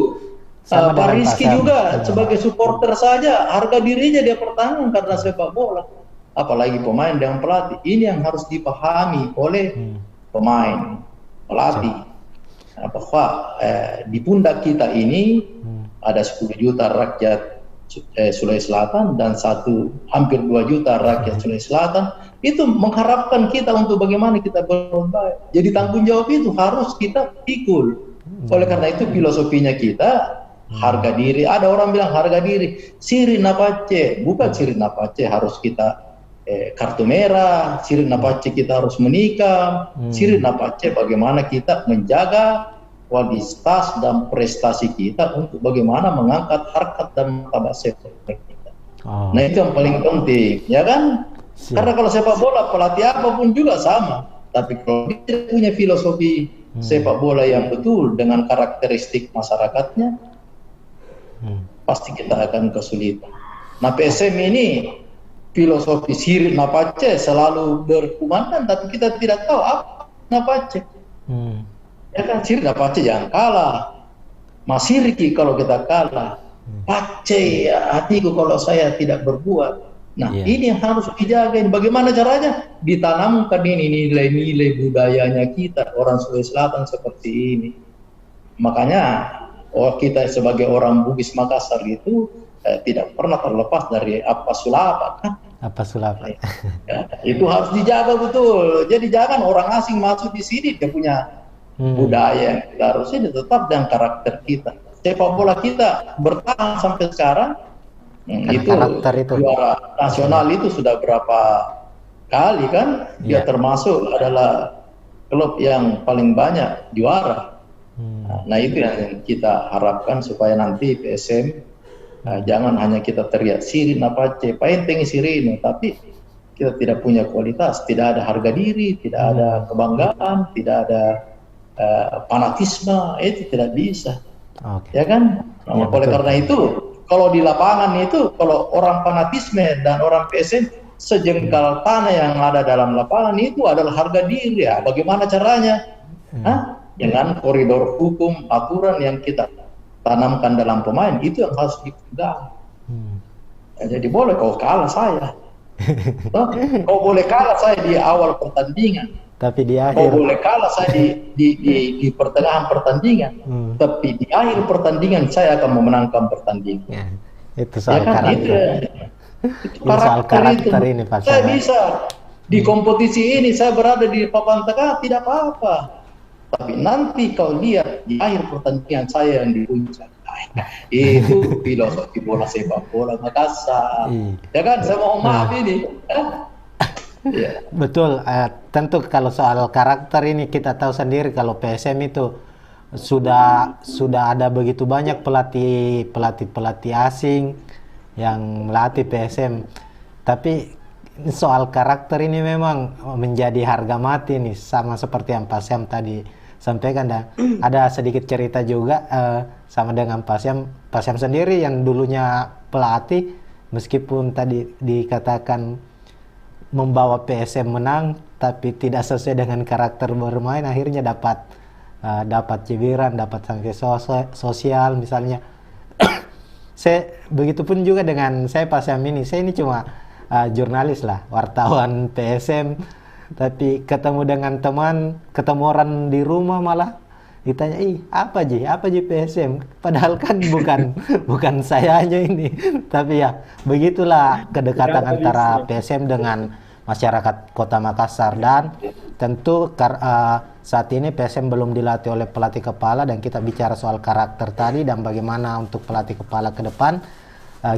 S2: Pak Rizky juga sebagai supporter saja harga dirinya dia pertahankan karena sepak bola. Apalagi pemain dan pelatih. Ini yang harus dipahami oleh pemain, pelatih. Bahwa di pundak kita ini ada 10 juta rakyat Sulawesi Selatan dan hampir 2 juta rakyat Sulawesi Selatan, itu mengharapkan kita untuk bagaimana kita berbaik. Jadi tanggung jawab itu harus kita pikul. Oleh karena itu filosofinya kita harga diri. Ada orang bilang harga diri, siri napace, bukan siri napace harus kita kartu merah, siri napace kita harus menikah, siri napace bagaimana kita menjaga kualitas dan prestasi kita untuk bagaimana mengangkat harkat dan martabat sepak bola kita. Nah itu yang paling penting, ya kan? Karena kalau sepak bola pelatih apapun juga sama, tapi kalau dia tidak punya filosofi sepak bola yang betul dengan karakteristik masyarakatnya, pasti kita akan kesulitan. Nah, PSM ini filosofi sirip napace selalu berkumandang, tapi kita tidak tahu apa napace. Ya kan, sirip napace jangan kalah. Masih Riki kalau kita kalah, pace hatiku kalau saya tidak berbuat. Nah, ini yang harus dijaga. Bagaimana caranya? Ditanamkan ini nilai-nilai budayanya kita, orang Sulawesi Selatan seperti ini. Makanya kita sebagai orang Bugis Makassar itu tidak pernah terlepas dari apa sulapa kan?
S1: Apa sulapa?
S2: Ya, itu harus dijaga betul. Jadi jangan orang asing masuk di sini, dia punya budaya yang harusnya tetap dengan karakter kita. Sepak bola kita bertahan sampai sekarang. Itu juara nasional itu sudah berapa kali kan? Dia termasuk adalah klub yang paling banyak juara. Nah, itu yang kita harapkan supaya nanti PSM jangan hanya kita teriak sirin apace, paenteng sirin, tapi kita tidak punya kualitas, tidak ada harga diri, tidak ada kebanggaan, tidak ada fanatisme, itu tidak bisa. Ya kan? Nah, oleh karena itu, kalau di lapangan itu, kalau orang fanatisme dan orang PSM, sejengkal tanah yang ada dalam lapangan itu adalah harga diri. Ya, bagaimana caranya? Dengan koridor hukum, aturan yang kita tanamkan dalam pemain, itu yang harus dipegang. Ya, jadi boleh kau kalah saya. Kau boleh kalah saya di awal pertandingan.
S1: Tapi di akhir.
S2: Kau boleh kalah saya di pertengahan pertandingan. Tapi di akhir pertandingan saya akan memenangkan pertandingan.
S1: Ya, itu soal
S2: ya kan,
S1: karakter.
S2: Itu karakter
S1: ini Pak.
S2: Saya bisa di kompetisi ini saya berada di papan tengah tidak apa-apa. Tapi nanti kau lihat di akhir pertandingan saya yang di puncak. Itu filosofi bola sepak bola Makassar. Ya kan, saya mohon maaf ini. Yeah. Betul,
S1: tentu kalau soal karakter ini kita tahu sendiri kalau PSM itu sudah ada begitu banyak pelatih asing yang melatih PSM. Tapi soal karakter ini memang menjadi harga mati nih, sama seperti yang Pak Syam tadi sampaikan. Dan ada sedikit cerita juga sama dengan Pak Syam sendiri yang dulunya pelatih, meskipun tadi dikatakan membawa PSM menang tapi tidak sesuai dengan karakter bermain, akhirnya dapat cibiran, dapat sanksi sosial misalnya. Begitupun juga dengan saya Pak Syam ini. Saya ini cuma jurnalis lah, wartawan PSM, tapi ketemu dengan teman, ketemu orang di rumah malah ditanya, apa ji PSM, padahal kan bukan saya aja ini. Tapi ya begitulah kedekatan antara PSM dengan masyarakat Kota Makassar. Dan tentu saat ini PSM belum dilatih oleh pelatih kepala, dan kita bicara soal karakter tadi dan bagaimana untuk pelatih kepala ke depan,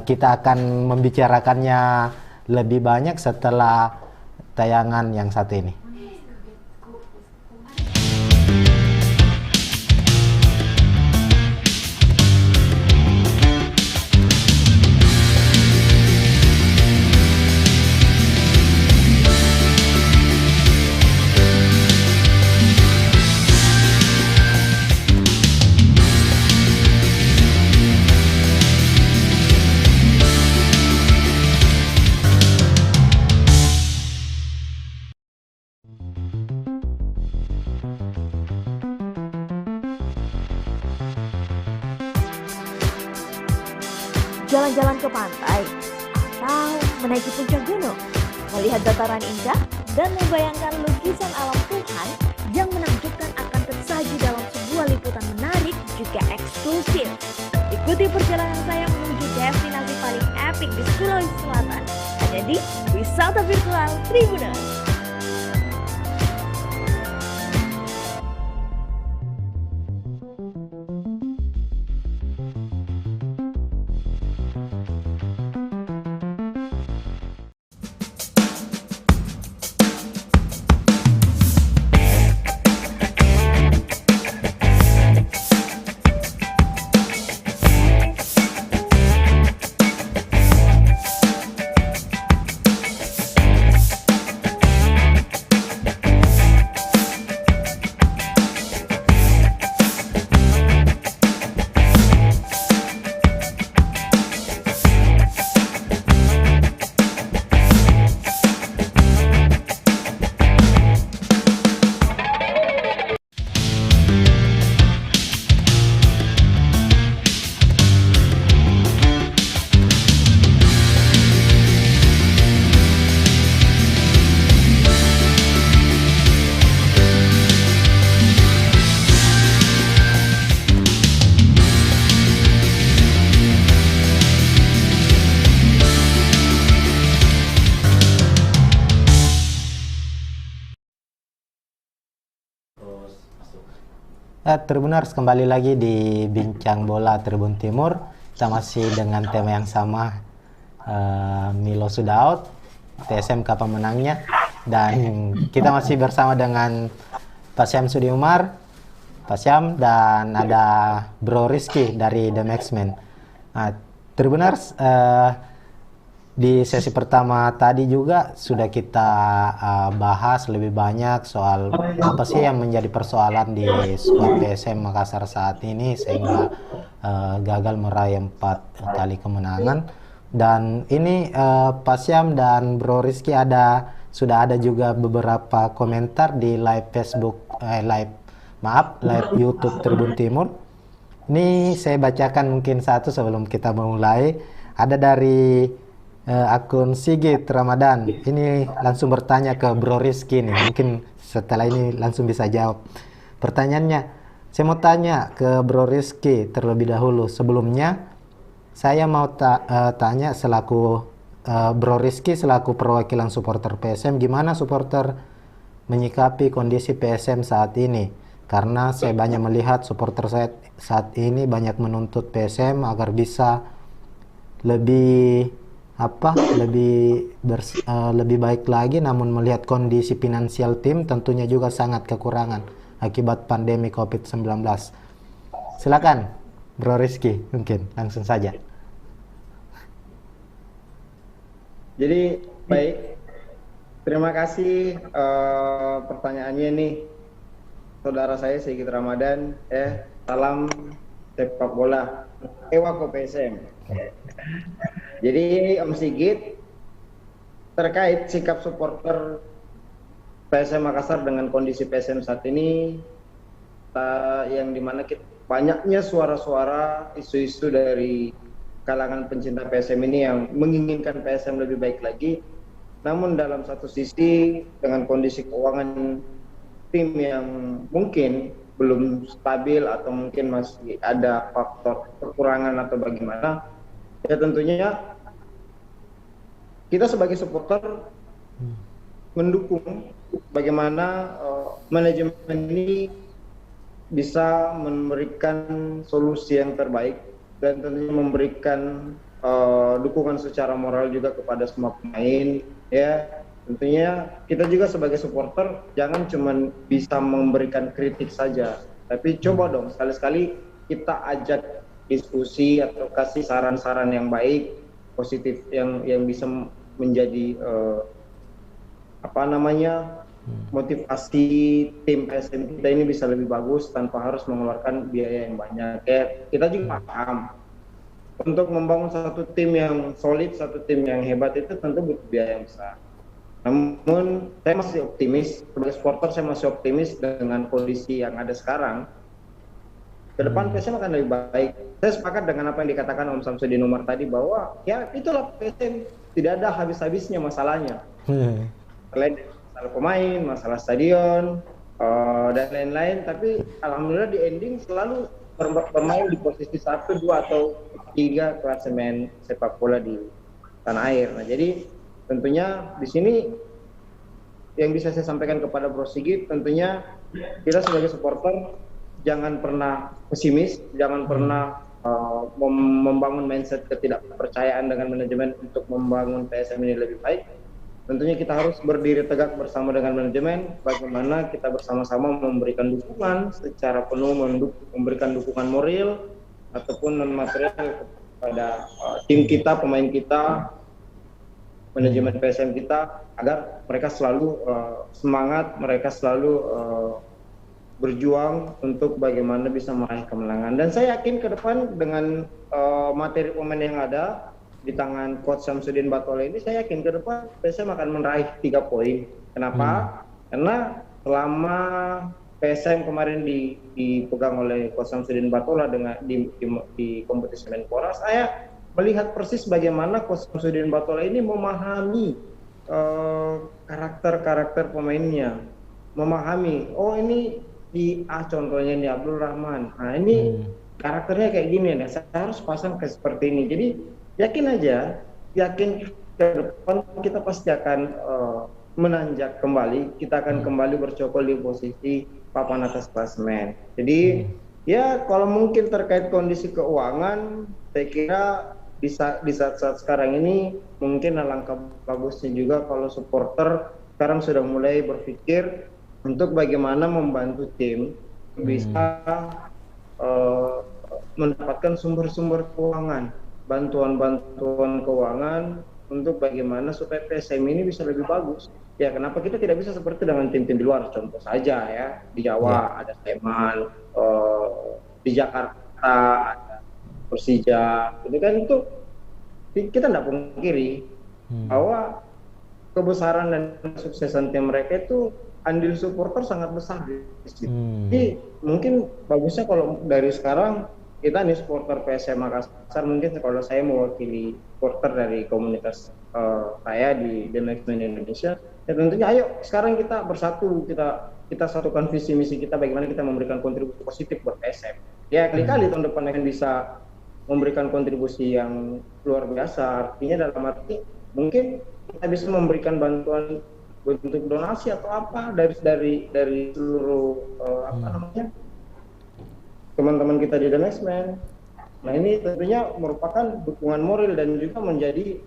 S1: kita akan membicarakannya lebih banyak setelah tayangan yang satu ini.
S4: Jalan-jalan ke pantai, atau menaiki puncak gunung, melihat dataran indah, dan membayangkan lukisan alam Tuhan yang menakjubkan akan tersaji dalam sebuah liputan menarik juga eksklusif. Ikuti perjalanan saya menuju destinasi paling epik di Sulawesi Selatan, hanya di Wisata Virtual Tribuners.
S1: Tribuners, kembali lagi di Bincang Bola Tribun Timur. Kita masih dengan tema yang sama. Milo sudah out, TSM kapan menangnya, dan kita masih bersama dengan Pak Syamsuddin Umar, Pak Syam, dan ada Bro Rizky dari The Maxman. Tribuners, di sesi pertama tadi juga sudah kita bahas lebih banyak soal apa sih yang menjadi persoalan di skuad PSM Makassar saat ini sehingga gagal meraih 4 kali kemenangan. Dan ini Pak Syam dan Bro Rizky sudah ada juga beberapa komentar di live live YouTube Tribun Timur. Ini saya bacakan mungkin satu sebelum kita memulai. Ada dari akun Sigit Ramadan. Ini langsung bertanya ke Bro Rizky nih. Mungkin setelah ini langsung bisa jawab. Pertanyaannya, saya mau tanya ke Bro Rizky terlebih dahulu. Sebelumnya, saya mau tanya selaku Bro Rizky selaku perwakilan supporter PSM, gimana supporter menyikapi kondisi PSM saat ini? Karena saya banyak melihat supporter saya saat ini banyak menuntut PSM agar bisa lebih baik lagi, namun melihat kondisi finansial tim tentunya juga sangat kekurangan akibat pandemi COVID-19. Silakan Bro Rizky, mungkin langsung saja.
S3: Jadi baik, terima kasih pertanyaannya nih saudara saya Sigit Ramadan. Salam sepak bola, Ewako PSM. Jadi Om Sigit, terkait sikap supporter PSM Makassar dengan kondisi PSM saat ini, yang dimana banyaknya suara-suara, isu-isu dari kalangan pencinta PSM ini yang menginginkan PSM lebih baik lagi. Namun dalam satu sisi dengan kondisi keuangan tim yang mungkin belum stabil atau mungkin masih ada faktor kekurangan atau bagaimana, ya tentunya kita sebagai supporter mendukung bagaimana manajemen ini bisa memberikan solusi yang terbaik dan tentunya memberikan dukungan secara moral juga kepada semua pemain. Ya, tentunya kita juga sebagai supporter jangan cuma bisa memberikan kritik saja, tapi coba dong sekali-sekali kita ajak diskusi atau kasih saran-saran yang baik, positif yang bisa menjadi motivasi tim PSM kita ini bisa lebih bagus tanpa harus mengeluarkan biaya yang banyak. Kita juga paham untuk membangun satu tim yang solid, satu tim yang hebat itu tentu butuh biaya yang besar. Namun saya masih optimis, sebagai supporter saya masih optimis dengan kondisi yang ada sekarang. Ke depan PSM akan lebih baik. Saya sepakat dengan apa yang dikatakan Om Syamsuddin Umar tadi bahwa ya itulah PSM, tidak ada habis-habisnya masalahnya. Selain masalah pemain, masalah stadion, dan lain-lain, tapi alhamdulillah di ending selalu bermain di posisi 1, 2 atau 3 klasemen sepak bola di tanah air. Nah, jadi tentunya di sini yang bisa saya sampaikan kepada Bro Sigit, tentunya kita sebagai supporter jangan pernah pesimis, jangan pernah membangun mindset ketidakpercayaan dengan manajemen untuk membangun PSM ini lebih baik. Tentunya kita harus berdiri tegak bersama dengan manajemen, bagaimana kita bersama-sama memberikan dukungan secara penuh, memberikan dukungan moral ataupun non material kepada tim kita, pemain kita, manajemen PSM kita, agar mereka selalu semangat, mereka selalu berjuang untuk bagaimana bisa meraih kemenangan. Dan saya yakin ke depan dengan materi pemain yang ada di tangan Coach Syamsuddin Batole ini, saya yakin ke depan PSM akan meraih 3 poin. Kenapa? Karena selama PSM kemarin dipegang oleh Coach Syamsuddin Batole dengan di kompetisi Menpora, saya melihat persis bagaimana Coach Syamsuddin Batole ini memahami karakter pemainnya, memahami ini di contohnya ini Abdul Rahman. Nah, ini karakternya kayak gini nih, saya harus pasang ke seperti ini. Jadi yakin ke depan kita pasti akan menanjak kembali, kita akan kembali bercokol di posisi papan atas klasemen. Jadi ya kalau mungkin terkait kondisi keuangan, saya kira di saat-saat sekarang ini mungkin alangkah bagusnya juga kalau supporter sekarang sudah mulai berpikir untuk bagaimana membantu tim bisa mendapatkan sumber-sumber keuangan, bantuan-bantuan keuangan untuk bagaimana supaya PSM ini bisa lebih bagus. Ya kenapa kita tidak bisa seperti dengan tim-tim di luar? Contoh saja ya, di Jawa ada Sleman, di Jakarta ada Persija, itu kan itu kita tidak pungkiri bahwa kebesaran dan kesuksesan tim mereka itu andil supporter sangat besar di situ. Jadi mungkin bagusnya kalau dari sekarang kita nih supporter PSM Makassar, mungkin kalau saya mewakili supporter dari komunitas saya di The Next Man Indonesia, ya tentunya ayo sekarang kita bersatu, kita satukan visi misi kita bagaimana kita memberikan kontribusi positif buat PSM. Ya kali-kali tahun depan akan bisa memberikan kontribusi yang luar biasa. Artinya dalam arti mungkin kita bisa memberikan bantuan bentuk donasi atau apa dari seluruh teman-teman kita di The Next Man. Nah ini tentunya merupakan dukungan moral dan juga menjadi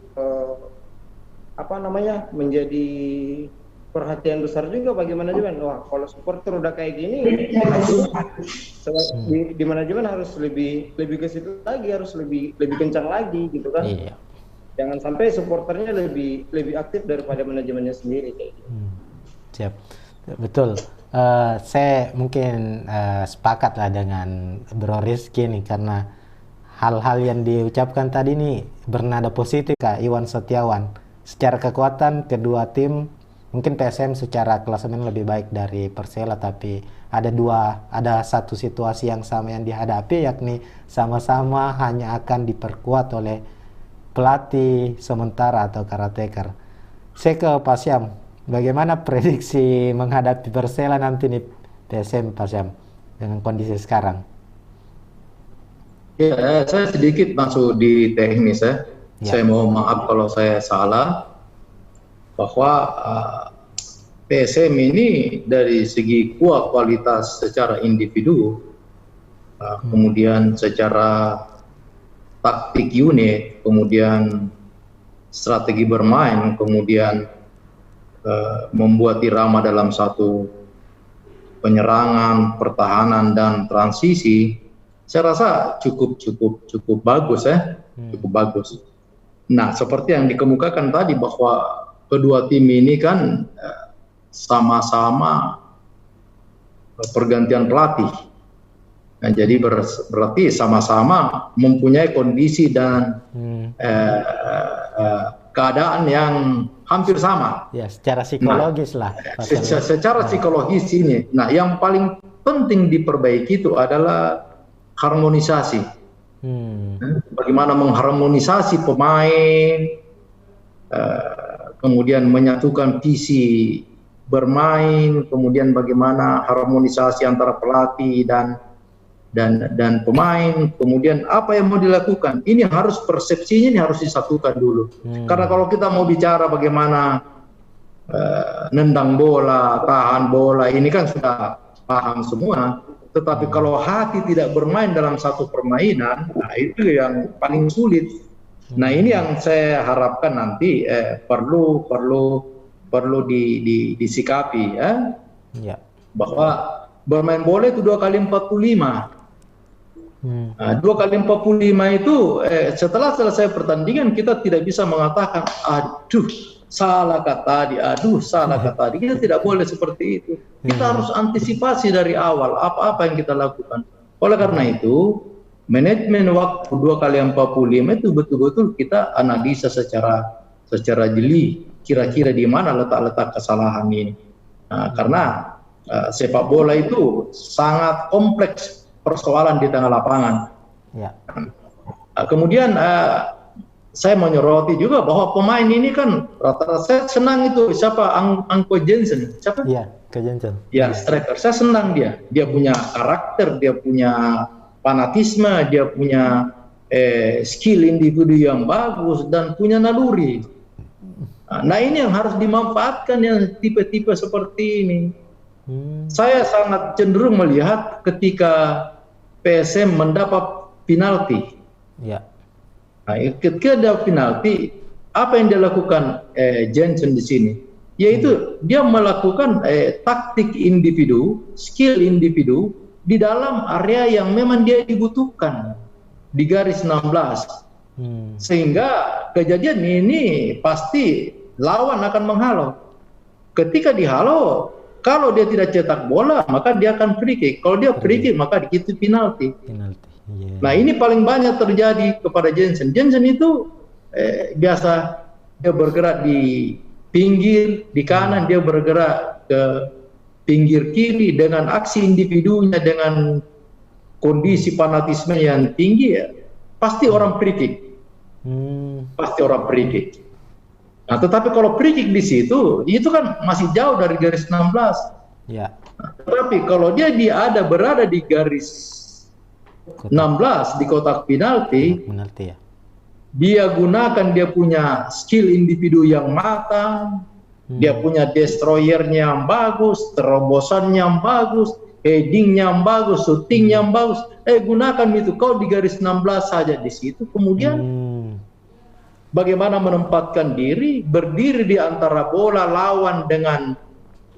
S3: menjadi perhatian besar juga bagi manajemen. Wah kalau supporter udah kayak gini, di manajemen harus lebih ke situ lagi, harus lebih kencang lagi gitu kan. Iya. Jangan sampai supporternya lebih aktif daripada manajemennya sendiri kayak gitu.
S1: Siap, betul. Saya mungkin sepakat lah dengan Bro Rizky nih, karena hal-hal yang diucapkan tadi nih bernada positif Kak Iwan Setiawan. Secara kekuatan kedua tim mungkin PSM secara klasemen lebih baik dari Persela, tapi ada satu situasi yang sama yang dihadapi, yakni sama-sama hanya akan diperkuat oleh pelatih sementara atau caretaker. Saya ke Pak Syam, bagaimana prediksi menghadapi Persela nanti nih PSM Pak Syam dengan kondisi sekarang?
S2: Ya, saya sedikit masuk di teknis ya. Saya mohon maaf kalau saya salah, bahwa PSM ini dari segi kualitas secara individu, kemudian secara taktik unit, kemudian strategi bermain, kemudian membuat irama dalam satu penyerangan, pertahanan dan transisi, saya rasa cukup bagus ya, cukup bagus. Nah, seperti yang dikemukakan tadi bahwa kedua tim ini kan sama-sama pergantian pelatih. Nah, jadi berarti sama-sama mempunyai kondisi dan keadaan yang hampir sama.
S1: Ya, secara psikologis lah.
S2: Secara psikologis ini. Nah, yang paling penting diperbaiki itu adalah harmonisasi. Bagaimana mengharmonisasi pemain, kemudian menyatukan visi bermain, kemudian bagaimana harmonisasi antara pelatih dan pemain, kemudian apa yang mau dilakukan. Ini harus persepsinya ini harus disatukan dulu. Karena kalau kita mau bicara bagaimana nendang bola, tahan bola, ini kan sudah paham semua. Tetapi kalau hati tidak bermain dalam satu permainan, nah itu yang paling sulit. Nah ini yang saya harapkan nanti perlu disikapi ya. Bahwa bermain bola itu 2 kali 45. Nah, 2 kali 45 itu setelah selesai pertandingan kita tidak bisa mengatakan aduh salah kata tadi, kita tidak boleh seperti itu. Kita harus antisipasi dari awal apa-apa yang kita lakukan. Oleh karena itu manajemen waktu 2 kali 45 itu betul-betul kita analisa secara jeli, kira-kira di mana letak-letak kesalahan ini. Nah, karena sepak bola itu sangat kompleks persoalan di tengah lapangan. Kemudian saya menyoroti juga bahwa pemain ini kan rata-rata saya senang itu siapa Anko Jensen, siapa?
S1: Iya, Anko Jensen.
S2: Ya, striker. Saya senang dia. Dia punya karakter, dia punya fanatisme, dia punya skill individu yang bagus dan punya naluri. Nah, ini yang harus dimanfaatkan yang tipe-tipe seperti ini. Saya sangat cenderung melihat ketika PSM mendapat penalti.
S1: Ya.
S2: Nah, ketika ada penalti, apa yang dia lakukan Jensen di sini? Yaitu dia melakukan taktik individu, skill individu di dalam area yang memang dia dibutuhkan di garis 16. Sehingga kejadian ini pasti lawan akan menghalau. Ketika dihalau, kalau dia tidak cetak bola, maka dia akan free kick. Kalau dia free kick, maka itu penalti. Yeah. Nah, ini paling banyak terjadi kepada Jensen. Jensen itu biasa dia bergerak di pinggir, di kanan, dia bergerak ke pinggir kiri dengan aksi individunya, dengan kondisi fanatisme yang tinggi, ya, pasti orang free kick. Pasti orang free kick. Nah, tetapi kalau free kick di situ, itu kan masih jauh dari garis 16.
S1: Ya.
S2: Nah, tetapi kalau dia berada di garis 16 di kotak penalti,
S1: ya.
S2: Dia gunakan dia punya skill individu yang matang, dia punya destroyernya yang bagus, terobosannya yang bagus, headingnya yang bagus, shootingnya yang bagus. Gunakan itu. Kau di garis 16 saja di situ, kemudian bagaimana menempatkan diri, berdiri di antara bola lawan dengan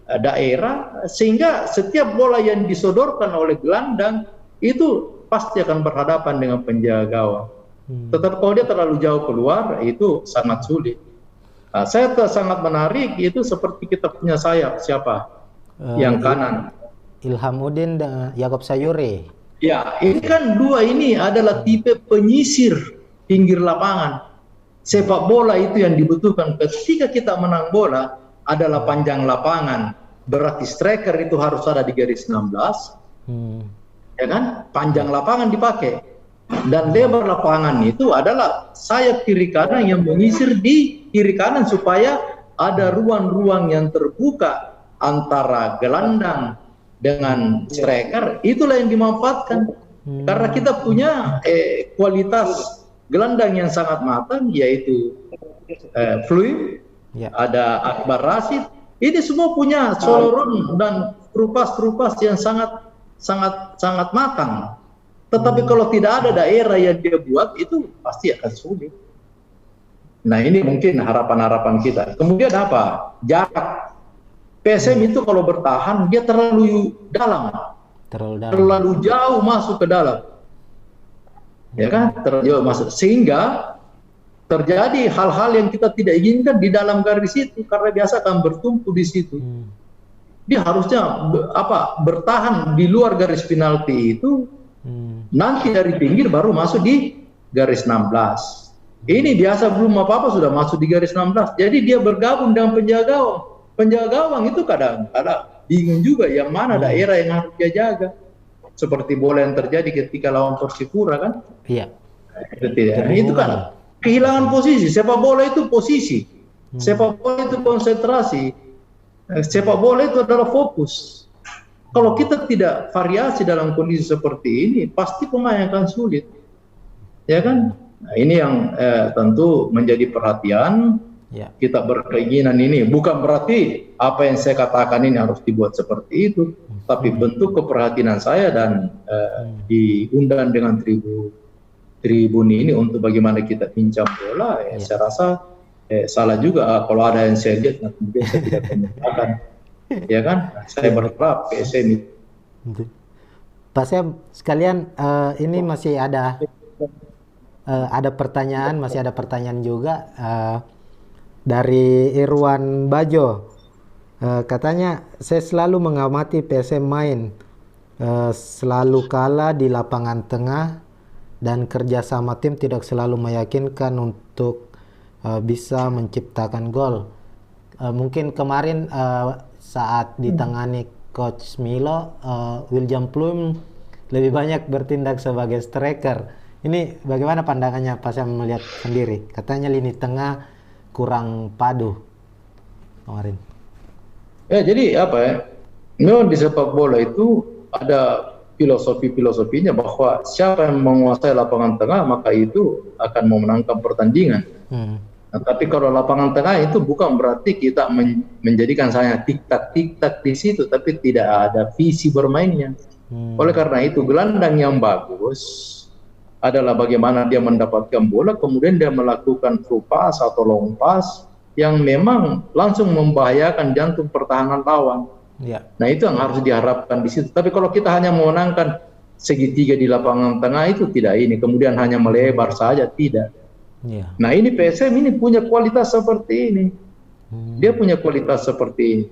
S2: daerah, sehingga setiap bola yang disodorkan oleh gelandang itu pasti akan berhadapan dengan penjaga gawang. Tetapi kalau dia terlalu jauh keluar, itu sangat sulit. Nah, saya sangat menarik itu seperti kita punya sayap, siapa? Yang kanan.
S1: Ilhamuddin dan Yaakob Sayuri.
S2: Ya, ini kan dua ini adalah tipe penyisir pinggir lapangan. Sepak bola itu yang dibutuhkan ketika kita menang bola adalah panjang lapangan. Berarti striker itu harus ada di garis 16. Ya kan? Panjang lapangan dipakai. Dan lebar lapangan itu adalah sayap kiri kanan yang menyisir di kiri kanan supaya ada ruang-ruang yang terbuka antara gelandang dengan striker. Itulah yang dimanfaatkan. Karena kita punya kualitas gelandang yang sangat matang, yaitu Fluid, ada Akbar Rashid. Ini semua punya Soloron dan trupas-trupas yang sangat matang. Tetapi kalau tidak ada daerah yang dia buat, itu pasti akan sulit. Nah, ini mungkin harapan-harapan kita. Kemudian apa? Jarak. PSM itu kalau bertahan, dia terlalu dalam. Terlalu jauh masuk ke dalam. Ya kan? Terlalu jauh masuk. Sehingga terjadi hal-hal yang kita tidak inginkan di dalam garis itu, karena biasa akan bertumpu di situ. Dia harusnya bertahan di luar garis penalti itu. Nanti dari pinggir baru masuk di garis 16. Ini biasa belum apa-apa sudah masuk di garis 16. Jadi dia bergabung dengan penjaga gawang. Penjaga gawang itu kadang-kadang bingung juga yang mana daerah yang harus dia jaga. Seperti bola yang terjadi ketika lawan Persipura kan? Iya. Itu kan kehilangan posisi. Sepak bola itu posisi. Sepak bola itu konsentrasi. Sepak bola itu adalah fokus. Kalau kita tidak variasi dalam kondisi seperti ini, pasti pemain akan sulit, ya kan? Nah, ini yang tentu menjadi perhatian. Kita berkeinginan ini bukan berarti apa yang saya katakan ini harus dibuat seperti itu, tapi bentuk keperhatian saya dan diundang dengan tribun ini untuk bagaimana kita pinjam bola. Saya rasa salah juga kalau ada yang saya lihat, kemudian saya tidak mengatakan. Ya kan, saya berharap PSM itu.
S1: Pak Syam, sekalian ini masih ada pertanyaan, juga dari Irwan Bajo. Katanya, saya selalu mengamati PSM main, selalu kalah di lapangan tengah dan kerjasama tim tidak selalu meyakinkan untuk bisa menciptakan gol. Mungkin kemarin saat ditangani Coach Milo, William Plum lebih banyak bertindak sebagai striker. Ini bagaimana pandangannya Pak Syam melihat sendiri? Katanya lini tengah kurang padu kemarin.
S2: Ya, jadi apa ya? Memang di sepak bola itu ada filosofinya bahwa siapa yang menguasai lapangan tengah maka itu akan memenangkan pertandingan. Nah, tapi kalau lapangan tengah itu bukan berarti kita menjadikan saya tik-tak di situ, tapi tidak ada visi bermainnya. Oleh karena itu, gelandang yang bagus adalah bagaimana dia mendapatkan bola, kemudian dia melakukan through pass atau long pass yang memang langsung membahayakan jantung pertahanan lawan. Nah, itu yang harus diharapkan di situ. Tapi kalau kita hanya memenangkan segitiga di lapangan tengah itu tidak ini, kemudian hanya melebar saja, tidak. Nah, ini PSM ini punya kualitas seperti ini. Dia punya kualitas seperti ini.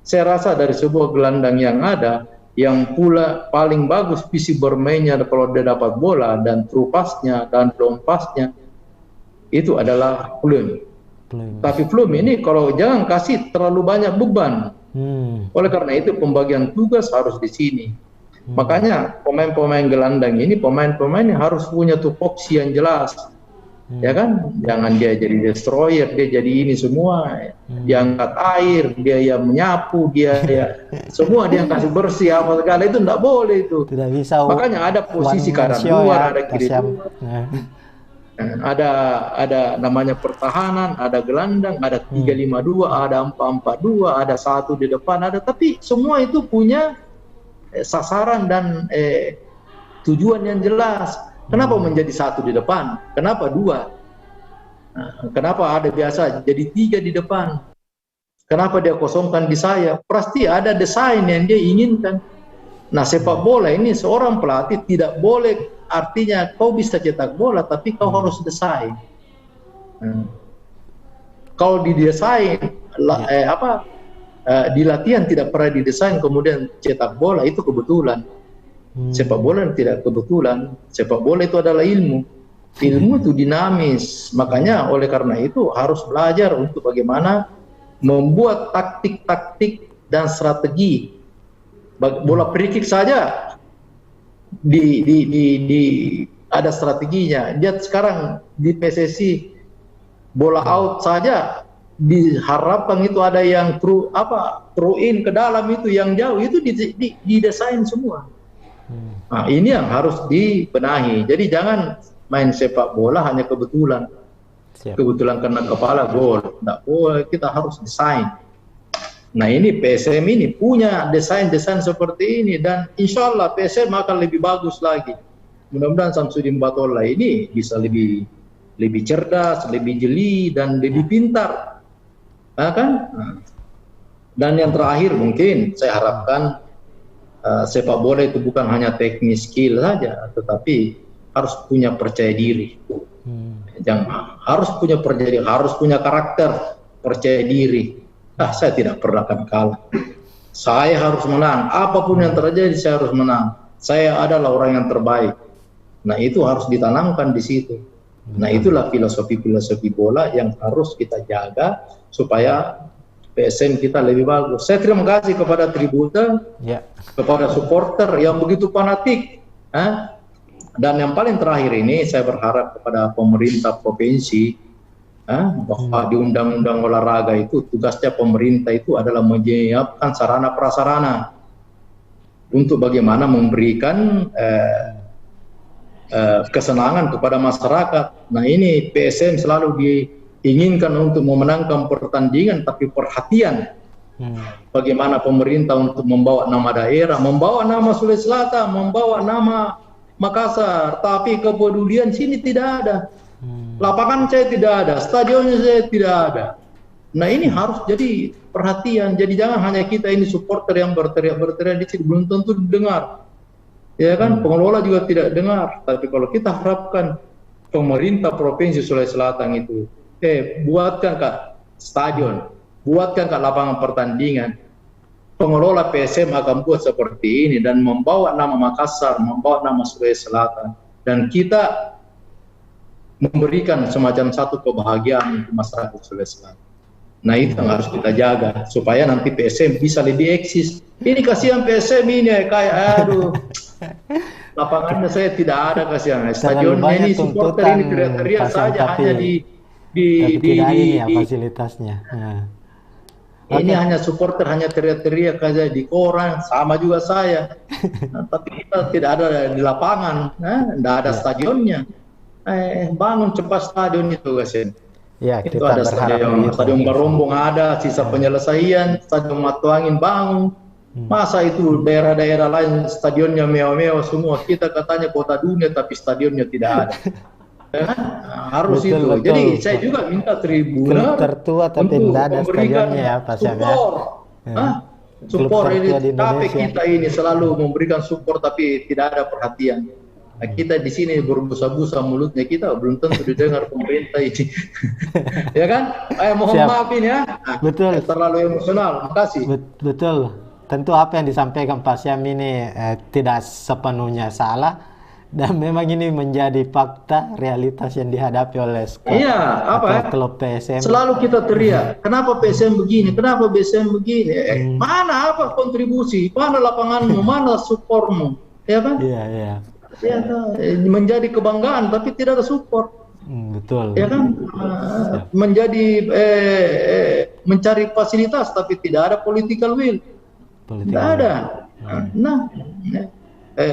S2: Saya rasa dari sebuah gelandang yang ada, yang pula paling bagus visi bermainnya kalau dia dapat bola dan through pass-nya dan long pass-nya itu adalah Flum. Tapi Flum ini kalau jangan kasih terlalu banyak beban. Oleh karena itu pembagian tugas harus di sini. Makanya pemain-pemain gelandang ini pemain-pemain yang harus punya tupoksi yang jelas. Ya kan, jangan dia jadi destroyer, dia jadi ini semua, dia angkat air, dia yang menyapu, dia semua dia kasih bersih apa segala, itu tidak boleh itu. Tidak bisa. Makanya ada posisi kanan luar, ada kiri luar, ada namanya pertahanan, ada gelandang, ada 3-5-2, ada 4-4-2, ada 1 di depan, ada, tapi semua itu punya sasaran dan tujuan yang jelas. Kenapa menjadi 1 di depan? Kenapa 2? Nah, kenapa ada biasa jadi 3 di depan? Kenapa dia kosongkan di sayap? Pasti ada desain yang dia inginkan. Nah, sepak bola ini seorang pelatih tidak boleh, artinya kau bisa cetak bola, tapi kau harus desain. Kalau didesain, di latihan tidak pernah didesain, kemudian cetak bola, itu kebetulan. Sepak bola tidak kebetulan. Sepak bola itu adalah ilmu. Ilmu itu dinamis. Makanya oleh karena itu harus belajar untuk bagaimana membuat taktik-taktik dan strategi. Bola free kick saja ada strateginya. Lihat sekarang di PSSI bola out saja diharapkan itu ada yang through in ke dalam, itu yang jauh itu didesain semua. Nah, ini yang harus dibenahi. Jadi jangan main sepak bola hanya kebetulan. Kebetulan kena kepala gol. Tidak boleh, kita harus desain. Nah, ini PSM ini punya desain-desain seperti ini, dan insya Allah PSM akan lebih bagus lagi. Mudah-mudahan Samsudin Batola ini bisa lebih cerdas, lebih jeli, dan lebih pintar. Nah, kan? Dan yang terakhir mungkin saya harapkan sepak bola itu bukan hanya teknis skill saja, tetapi harus punya percaya diri. Harus punya percaya diri, harus punya karakter percaya diri. Saya tidak pernah akan kalah. Saya harus menang. Apapun yang terjadi, saya harus menang. Saya adalah orang yang terbaik. Nah, itu harus ditanamkan di situ. Nah, itulah filosofi bola yang harus kita jaga supaya PSM kita lebih bagus. Saya terima kasih kepada Tributa, kepada supporter yang begitu fanatik. Dan yang paling terakhir ini, saya berharap kepada pemerintah provinsi, bahwa di Undang-Undang Olahraga itu tugasnya pemerintah itu adalah menyiapkan sarana prasarana untuk bagaimana memberikan kesenangan kepada masyarakat. Nah, ini PSM selalu diinginkan untuk memenangkan pertandingan, tapi perhatian bagaimana pemerintah untuk membawa nama daerah, membawa nama Sulawesi Selatan, membawa nama Makassar, tapi kepedulian sini tidak ada. Lapangan saya tidak ada, stadionnya saya tidak ada. Nah, ini harus jadi perhatian. Jadi jangan hanya kita ini supporter yang berteriak di sini, belum tentu didengar. Ya kan, pengelola juga tidak dengar. Tapi kalau kita harapkan pemerintah provinsi Sulawesi Selatan itu, buatkan Kak stadion, buatkan Kak lapangan pertandingan. Pengelola PSM akan buat seperti ini dan membawa nama Makassar, membawa nama Sulawesi Selatan, dan kita memberikan semacam satu kebahagiaan untuk masyarakat Sulawesi Selatan. Nah, itu yang harus kita jaga supaya nanti PSM bisa lebih eksis. Ini kasihan PSM ini kayak lapangannya saya tidak ada, kasihan. Stadionnya ini supporter ini teriak-teriak saja hanya di
S1: fasilitasnya.
S2: Ini hanya supporter hanya teriak-teriak saja di koran, sama juga saya. Tapi kita tidak ada di lapangan, tidak ada stadionnya. Bangun cepat stadion itu, kasihan.
S1: Ya,
S2: Itu
S1: kita
S2: ada
S1: berharap begitu.
S2: stadion Barombong ada, sisa penyelesaian, stadion Matuangin bangun. Masa itu daerah-daerah lain stadionnya mewah-mewah semua, kita katanya kota dunia tapi stadionnya tidak ada. Ya kan? Nah, harus
S1: Betul,
S2: itu.
S1: betul.
S2: Jadi saya juga minta
S1: Klub
S2: Tribuner
S1: tertua tapi
S2: untuk
S1: tidak ada
S2: memberikan
S1: stadionnya ya, Pak Syam ya.
S2: support.
S1: Ya. Klub
S2: Support ini
S1: tertua di
S2: capek
S1: Indonesia.
S2: kita ini selalu memberikan support tapi tidak ada perhatian. Nah, kita di sini berbusa-busa mulutnya, kita belum tentu didengar pemerintah ini. Ya kan? Mohon
S1: Siap.
S2: maaf ini ya. Nah,
S1: Betul.
S2: terlalu emosional. Makasih.
S1: Betul. Tentu apa yang disampaikan Pak Syam ini tidak sepenuhnya salah dan memang ini menjadi fakta realitas yang dihadapi oleh skuad atau klub PSM.
S2: Selalu kita teriak, kenapa PSM begini, kenapa PSM begini? Mana apa kontribusi, mana lapanganmu, mana supportmu, ya kan?
S1: Iya, iya.
S2: Ya, menjadi kebanggaan tapi tidak ada support.
S1: Betul.
S2: Ya kan? Menjadi mencari fasilitas tapi tidak ada political will. Tidak ada. Nah,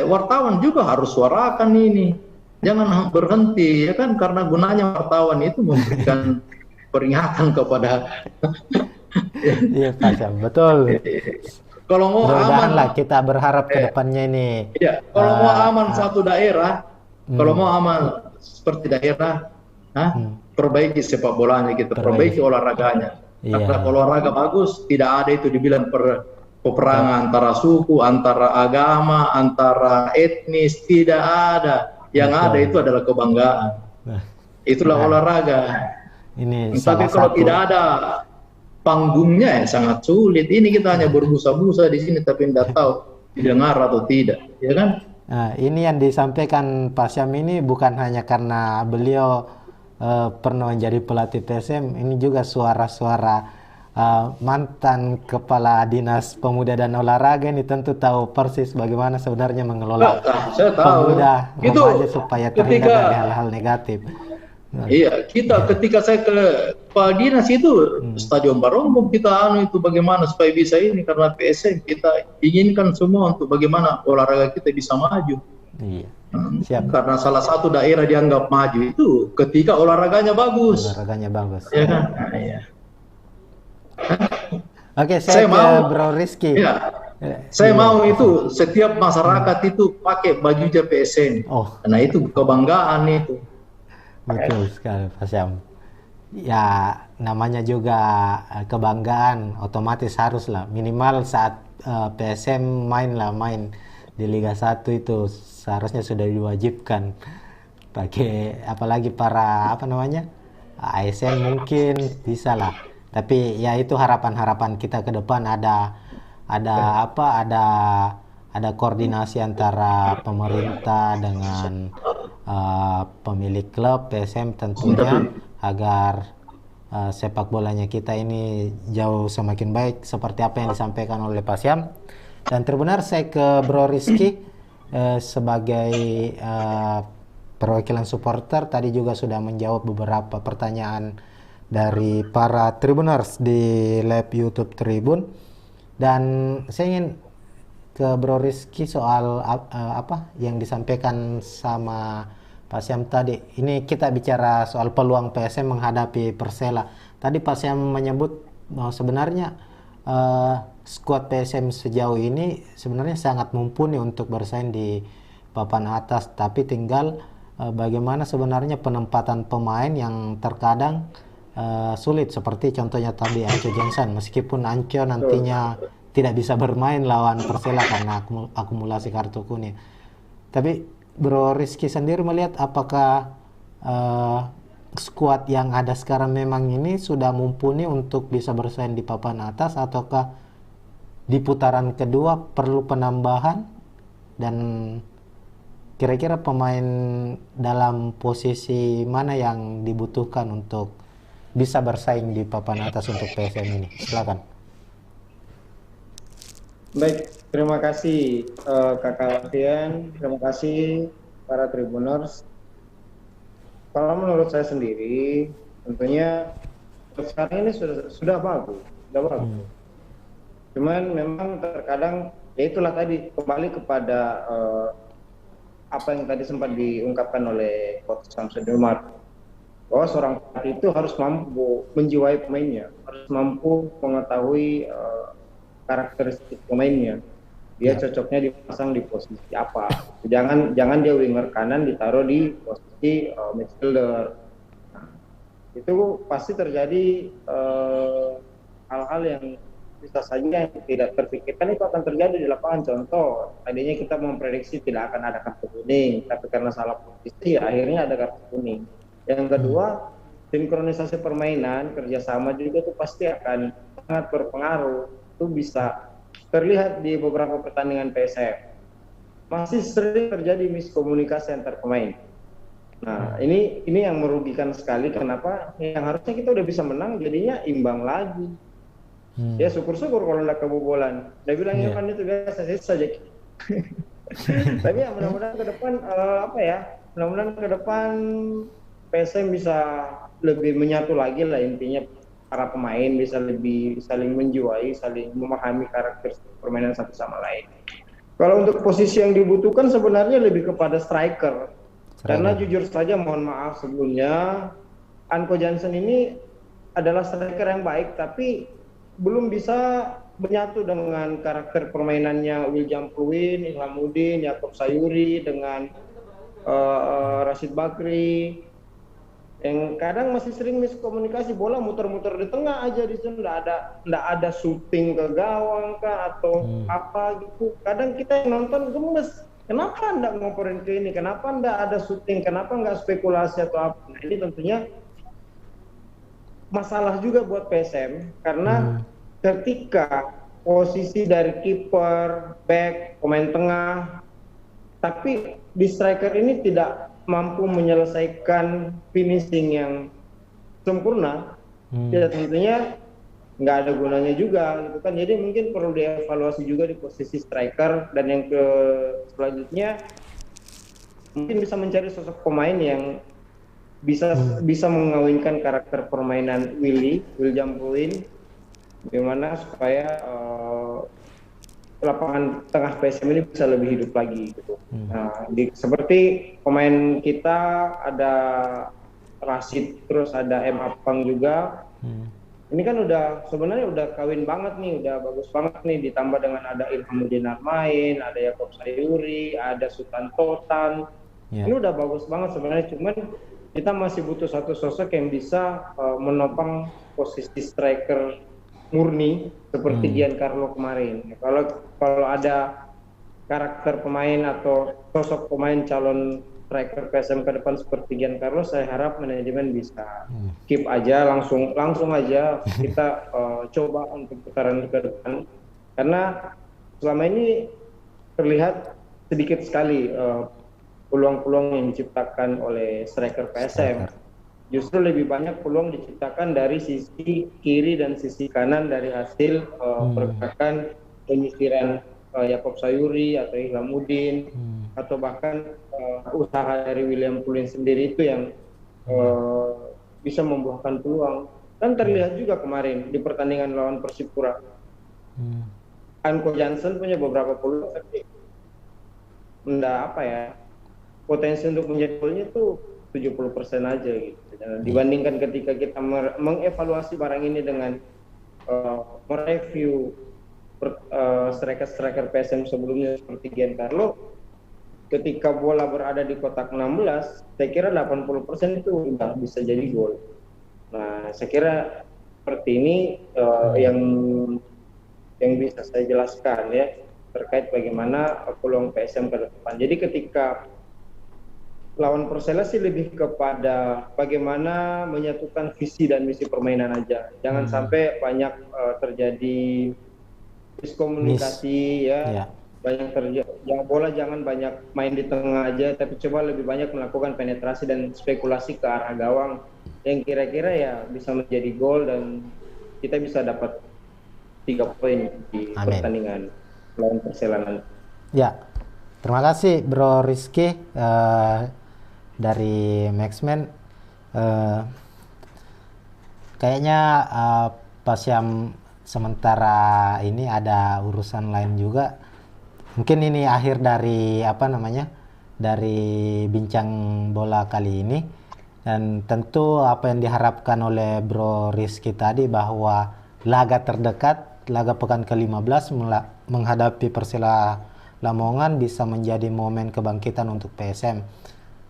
S2: wartawan juga harus suarakan ini. Jangan berhenti, ya kan? Karena gunanya wartawan itu memberikan peringatan kepada.
S1: Iya, Pak Syam. Betul.
S2: Kalau mau aman
S1: lah, kita berharap ke depannya ini.
S2: Iya, kalau mau aman satu daerah, kalau mau aman seperti daerah, perbaiki sepak bolanya kita, perbaiki olahraganya. Karena kalau olahraga bagus, tidak ada itu dibilang peperangan antara suku, antara agama, antara etnis, tidak ada. Yang ada itu adalah kebanggaan. Itulah olahraga.
S1: Ini
S2: tapi kalau tidak ada panggungnya sangat sulit. Ini kita hanya berbusa-busa di sini tapi tidak tahu didengar atau tidak, ya kan?
S1: Nah, ini yang disampaikan Pak Syam ini bukan hanya karena beliau pernah menjadi pelatih PSM, ini juga suara-suara mantan kepala dinas pemuda dan olahraga ini tentu tahu persis bagaimana sebenarnya mengelola pemuda remaja supaya terhindar dari hal-hal negatif.
S2: Iya, ketika saya ke Pak Dinas itu Stadion Barombong kita itu bagaimana supaya bisa ini, karena PSM kita inginkan semua untuk bagaimana olahraga kita bisa maju.
S1: Iya. Siap.
S2: Karena salah satu daerah dianggap maju itu ketika olahraganya bagus.
S1: Olahraganya bagus.
S2: Ya kan? Nah, iya.
S1: Oke, saya mau Bro Rizky.
S2: Ya, saya mau itu setiap masyarakat itu pakai baju PSM. Nah itu kebanggaan itu.
S1: Betul sekali Pak Syam. Ya namanya juga kebanggaan, otomatis harus lah minimal saat PSM main di Liga 1 itu seharusnya sudah diwajibkan pakai, apalagi para ASN mungkin bisa lah. Tapi ya itu harapan kita ke depan ada koordinasi antara pemerintah dengan pemilik klub PSM tentunya agar sepak bolanya kita ini jauh semakin baik seperti apa yang disampaikan oleh Pak Syam. Dan terbenar saya ke Bro Rizky sebagai perwakilan supporter tadi juga sudah menjawab beberapa pertanyaan dari para Tribuners di live YouTube Tribun, dan saya ingin ke Bro Rizky soal apa yang disampaikan sama Pak Syam tadi. Ini kita bicara soal peluang PSM menghadapi Persela. Tadi Pak Syam menyebut bahwa sebenarnya skuad PSM sejauh ini sebenarnya sangat mumpuni untuk bersaing di papan atas, tapi tinggal bagaimana sebenarnya penempatan pemain yang terkadang sulit, seperti contohnya tadi Anco Johnson. Meskipun Anco nantinya tidak bisa bermain lawan Persela karena akumulasi kartu kuning, tapi Bro Rizky sendiri melihat apakah skuad yang ada sekarang memang ini sudah mumpuni untuk bisa bersaing di papan atas, ataukah di putaran kedua perlu penambahan, dan kira-kira pemain dalam posisi mana yang dibutuhkan untuk bisa bersaing di papan atas untuk PSM ini? Silakan.
S3: Baik, terima kasih Kakak Alfian, terima kasih para Tribuners. Kalau menurut saya sendiri, tentunya sekarang ini sudah bagus, Cuman memang terkadang ya itulah tadi kembali kepada apa yang tadi sempat diungkapkan oleh Coach Samsudin Umar. bahwa seorang pelatih itu harus mampu menjiwai pemainnya, harus mampu mengetahui karakteristik pemainnya. Dia cocoknya dipasang di posisi apa. Jangan dia winger kanan ditaruh di posisi midfielder. Nah, itu pasti terjadi hal-hal yang bisa saja yang tidak terpikirkan itu akan terjadi di lapangan. Contoh, tadinya kita memprediksi tidak akan ada kartu kuning, tapi karena salah posisi akhirnya ada kartu kuning. Yang kedua, sinkronisasi permainan, kerjasama juga itu pasti akan sangat berpengaruh. Itu bisa terlihat di beberapa pertandingan PSM. Masih sering terjadi miskomunikasi antar pemain. Nah, ini yang merugikan sekali. Kenapa? Yang harusnya kita udah bisa menang, jadinya imbang lagi. Ya syukur-syukur kalau nggak kebobolan. Dia bilang kan itu biasa saja. Tapi ya mudah-mudahan ke depan mudah-mudahan ke depan PSM bisa lebih menyatu lagi lah, intinya para pemain bisa lebih saling menjiwai, saling memahami karakter permainan satu sama lain. Kalau untuk posisi yang dibutuhkan sebenarnya lebih kepada striker. Karena jujur saja mohon maaf sebelumnya, Anko Jansen ini adalah striker yang baik tapi belum bisa menyatu dengan karakter permainannya William Pluin, Ilhamuddin, Yakob Sayuri dengan Rashid Bakri, yang kadang masih sering miskomunikasi, bola muter-muter di tengah aja di sana, nggak ada shooting ke gawang kah atau apa gitu. Kadang kita yang nonton gemes, kenapa nggak ngoperin ke ini, kenapa nggak ada shooting, kenapa nggak spekulasi atau apa. Nah, ini tentunya masalah juga buat PSM karena ketika posisi dari kiper, back, pemain tengah, tapi di striker ini tidak mampu menyelesaikan finishing yang sempurna, ya tentunya nggak ada gunanya juga gitu kan. Jadi mungkin perlu dievaluasi juga di posisi striker, dan yang selanjutnya mungkin bisa mencari sosok pemain yang bisa mengawinkan karakter permainan William Pluin, gimana supaya lapangan tengah PSM ini bisa lebih hidup lagi gitu. Nah, seperti pemain kita ada Rashid, terus ada M. Apang juga. Ini kan sebenarnya udah kawin banget nih, udah bagus banget nih, ditambah dengan ada Ilhamuddin main, ada Yakob Sayuri, ada Sultan Totan. Ini udah bagus banget sebenarnya, cuman kita masih butuh satu sosok yang bisa menopang posisi striker murni seperti Giancarlo kemarin. Kalau ada karakter pemain atau sosok pemain calon striker PSM ke depan seperti Giancarlo, saya harap manajemen bisa keep aja, langsung aja kita coba untuk putaran ke depan, karena selama ini terlihat sedikit sekali peluang-peluang yang diciptakan oleh striker PSM. Justru lebih banyak peluang diciptakan dari sisi kiri dan sisi kanan dari hasil pergerakan penyisiran Yakob Sayuri atau Ilhamuddin, atau bahkan usaha dari William Pluin sendiri itu yang bisa membuahkan peluang. Dan terlihat juga kemarin di pertandingan lawan Persipura, Anko Jansen punya beberapa peluang, tapi potensi untuk menjadi golnya itu 70% aja gitu. Dibandingkan ketika kita mengevaluasi barang ini dengan mereview striker PSM sebelumnya seperti Giancarlo, ketika bola berada di kotak 16, saya kira 80% itu udah bisa jadi gol. Nah, saya kira seperti ini yang bisa saya jelaskan ya terkait bagaimana peluang PSM ke depan. Jadi ketika lawan Persela sih lebih kepada bagaimana menyatukan visi dan misi permainan aja. Jangan sampai banyak terjadi miskomunikasi banyak bola jangan banyak main di tengah aja, tapi coba lebih banyak melakukan penetrasi dan spekulasi ke arah gawang yang kira-kira ya bisa menjadi gol dan kita bisa dapat 3 poin di pertandingan lawan Persela nanti.
S1: Ya, terima kasih Bro Rizky dari Maxman. Kayaknya pas yang sementara ini ada urusan lain juga. Mungkin ini akhir dari dari bincang bola kali ini. Dan tentu apa yang diharapkan oleh Bro Rizky tadi bahwa laga terdekat, laga pekan ke-15 menghadapi Persela Lamongan bisa menjadi momen kebangkitan untuk PSM.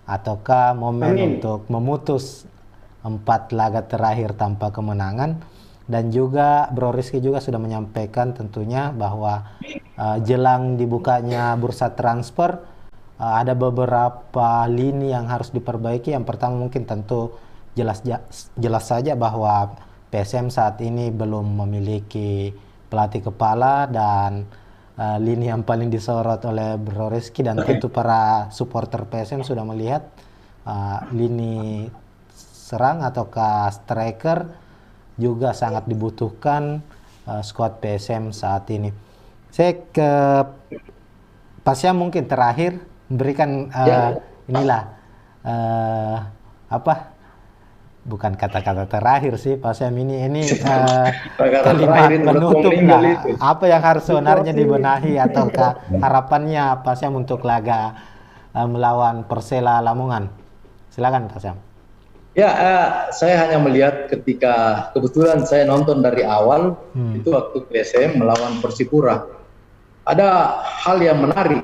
S1: Ataukah momen untuk memutus 4 laga terakhir tanpa kemenangan. Dan juga Bro Rizky juga sudah menyampaikan tentunya bahwa jelang dibukanya bursa transfer, ada beberapa lini yang harus diperbaiki. Yang pertama mungkin tentu jelas saja bahwa PSM saat ini belum memiliki pelatih kepala, dan lini yang paling disorot oleh Bro Rizky dan tentu para supporter PSM sudah melihat lini serang ataukah striker juga sangat dibutuhkan skuad PSM saat ini. Saya ke Pak Syam mungkin terakhir memberikan bukan kata-kata terakhir sih Pak Syam, ini kalimat penutup lah. Apa yang harus sebenarnya dibenahi ataukah harapannya Pak Syam untuk laga melawan Persela Lamongan? Silakan Pak Syam.
S2: Ya, saya hanya melihat ketika kebetulan saya nonton dari awal itu waktu PSM melawan Persipura. Ada hal yang menarik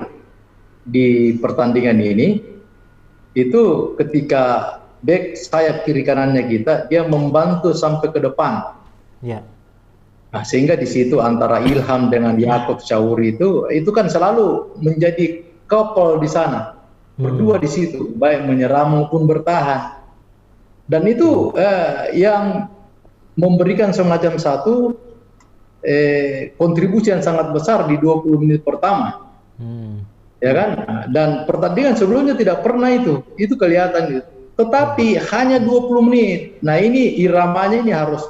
S2: di pertandingan ini, itu ketika back sayap kiri kanannya kita, dia membantu sampai ke depan.
S1: Ya.
S2: Nah, sehingga di situ antara Ilham dengan Yaakob Chauri itu kan selalu menjadi couple di sana. Berdua di situ, baik menyerang maupun bertahan. Dan itu yang memberikan semacam satu kontribusi yang sangat besar di 20 menit pertama. Ya kan? Dan pertandingan sebelumnya tidak pernah itu kelihatan gitu. Tetapi hanya 20 menit. Nah, ini iramanya ini harus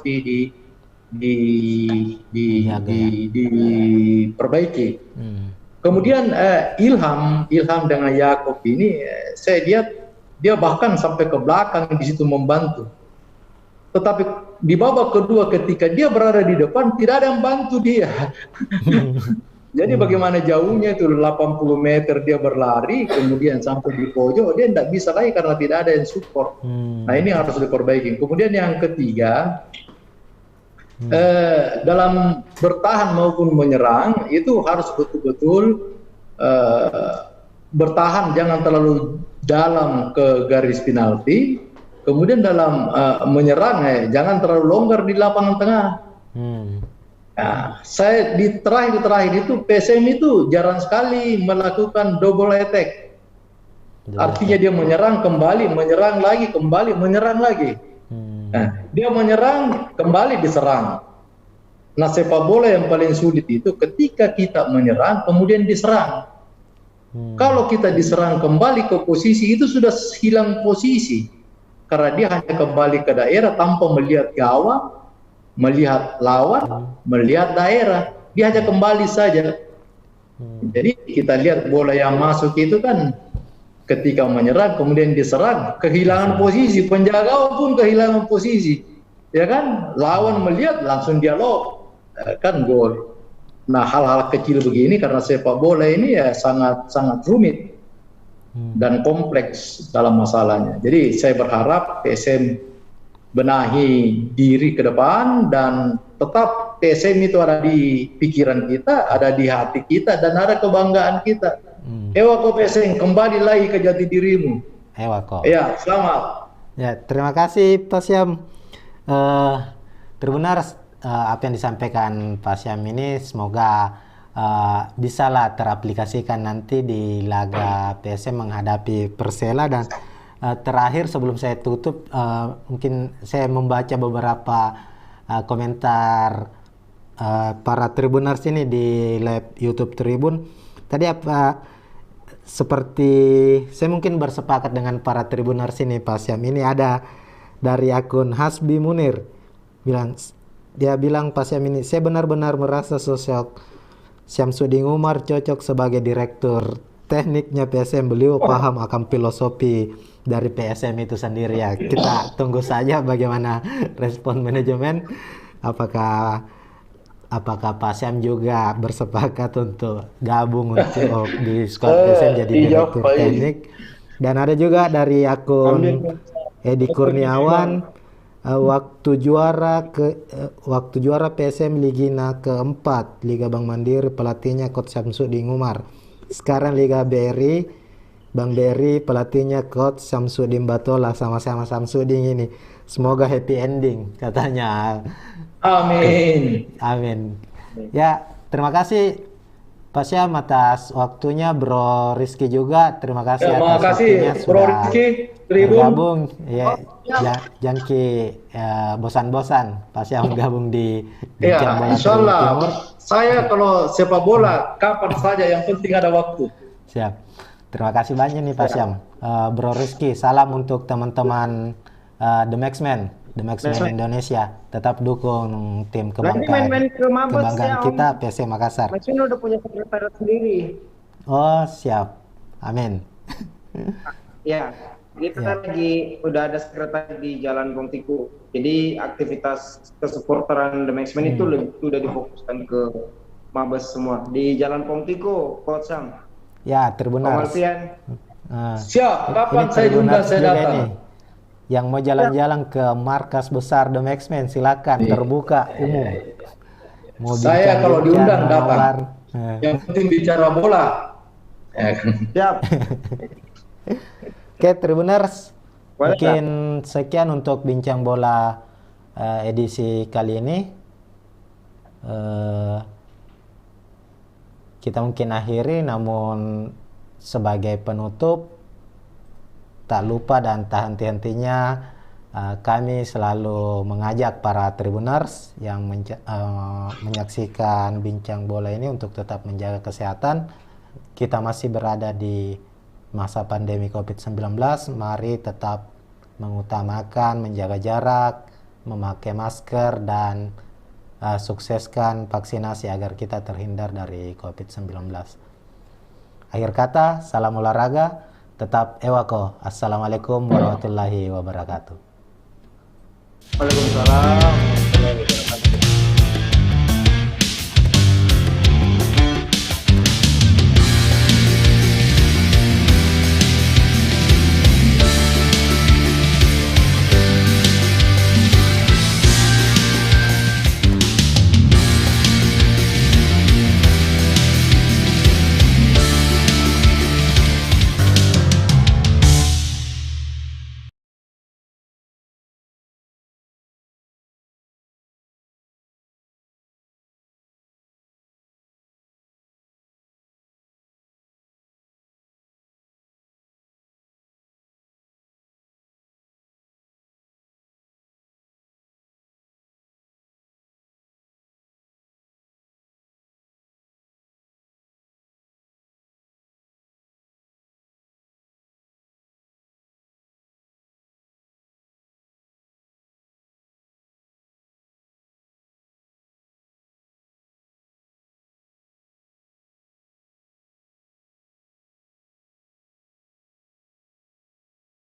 S2: diperbaiki. Kemudian Ilham dengan Yaakob ini saya lihat dia bahkan sampai ke belakang di situ membantu. Tetapi di babak kedua ketika dia berada di depan tidak ada yang bantu dia. Jadi bagaimana jauhnya itu 80 meter dia berlari, kemudian sampai di pojok dia tidak bisa lagi karena tidak ada yang support. Nah, ini harus diperbaiki. Kemudian yang ketiga, dalam bertahan maupun menyerang itu harus betul-betul bertahan, jangan terlalu dalam ke garis penalti. Kemudian dalam menyerang jangan terlalu longgar di lapangan tengah. Nah, saya di terakhir itu PSM itu jarang sekali melakukan double attack. Artinya dia menyerang kembali, menyerang lagi, kembali, menyerang lagi. Nah, dia menyerang kembali diserang. Nah, sepak bola yang paling sulit itu ketika kita menyerang kemudian diserang. Kalau kita diserang kembali ke posisi itu sudah hilang posisi. Karena dia hanya kembali ke daerah tanpa melihat gawang, melihat lawan, melihat daerah, dia hanya kembali saja. Jadi kita lihat bola yang masuk itu kan ketika menyerang kemudian diserang, kehilangan posisi, penjaga pun kehilangan posisi, ya kan? Lawan melihat langsung dia lob, kan gol. Nah, hal-hal kecil begini karena sepak bola ini ya sangat rumit dan kompleks dalam masalahnya. Jadi saya berharap PSM benahi diri ke depan dan tetap PSM itu ada di pikiran kita, ada di hati kita, dan ada kebanggaan kita. Ewako PSM, kembali lagi ke jati dirimu.
S1: Ewako.
S2: Ya, selamat.
S1: Ya, terima kasih Pak Syam. Tribuners, apa yang disampaikan Pak Syam ini semoga bisalah teraplikasikan nanti di laga PSM menghadapi Persela. Dan terakhir sebelum saya tutup, mungkin saya membaca beberapa komentar para Tribuners ini di live YouTube Tribun. Tadi seperti saya mungkin bersepakat dengan para Tribuners ini Pak Syam. Ini ada dari akun Hasbi Munir dia bilang Pak Syam ini, saya benar-benar merasa sosok Syamsuddin Umar cocok sebagai direktur tekniknya PSM. Beliau paham akan filosofi dari PSM itu sendiri ya. Kita tunggu saja bagaimana respon manajemen. Apakah Pak Syam juga bersepakat untuk gabung untuk di skuad PSM jadi direktur teknik. Dan ada juga dari akun Edi Kurniawan, waktu juara PSM Ligina keempat Liga Bank Mandiri, pelatihnya Coach Samsudin Umar. Sekarang Liga BRI, Bang BRI pelatihnya Coach Samsudin Batola, sama-sama Samsudin ini. Semoga happy ending katanya.
S2: Amin.
S1: Amin. Ya, terima kasih Pak Syam atas waktunya, Bro Rizky juga terima kasih
S2: Terima
S1: atas
S2: kasih
S1: waktunya
S2: Bro
S1: sudah
S2: Rizky Tribun.
S1: bergabung. Ya, jangki bosan-bosan Pak Syam gabung di Bincang Bola
S2: Insya
S1: Tribun
S2: Allah.
S1: Timur.
S2: Saya kalau sepak bola kapan saja, yang penting ada waktu.
S1: Siap. Terima kasih banyak nih Pak Syam. Bro Rizky, salam untuk teman-teman The Maxman Indonesia. Tetap dukung tim
S3: main-main ke Mabes
S1: kebanggaan
S3: ya, Om.
S1: kita PSM Makassar.
S3: Maxman udah punya sekretariat sendiri.
S1: Oh, siap. Amin.
S3: Ya, kita lagi udah ada sekretariat di Jalan Bong Tiku. Jadi aktivitas kesupporteran The Maxman itu udah difokuskan ke Mabes semua. Di Jalan Bong Tiku, Coach Sam.
S1: Ya, Tribuners.
S3: Alfian.
S2: Siap, kapan
S1: Ini
S2: saya diundang
S1: Tribuners
S2: saya
S1: juga
S2: datang.
S1: nih. Yang mau jalan-jalan ke markas besar The Maxman, silakan, terbuka umum. Mau
S2: Saya kalau diundang datang.
S1: nobar.
S2: Yang penting bicara bola. Ya kan?
S3: Siap.
S1: Oke, Tribuners.
S3: Boleh,
S1: Mungkin sekian untuk bincang bola edisi kali ini. Kita mungkin akhiri, namun sebagai penutup, tak lupa dan tak henti-hentinya kami selalu mengajak para Tribuners yang menyaksikan bincang bola ini untuk tetap menjaga kesehatan. Kita masih berada di masa pandemi COVID-19, mari tetap mengutamakan menjaga jarak, memakai masker, dan sukseskan vaksinasi agar kita terhindar dari COVID-19. Akhir kata, salam olahraga, tetap ewako. Assalamualaikum warahmatullahi wabarakatuh.
S3: Waalaikumsalam.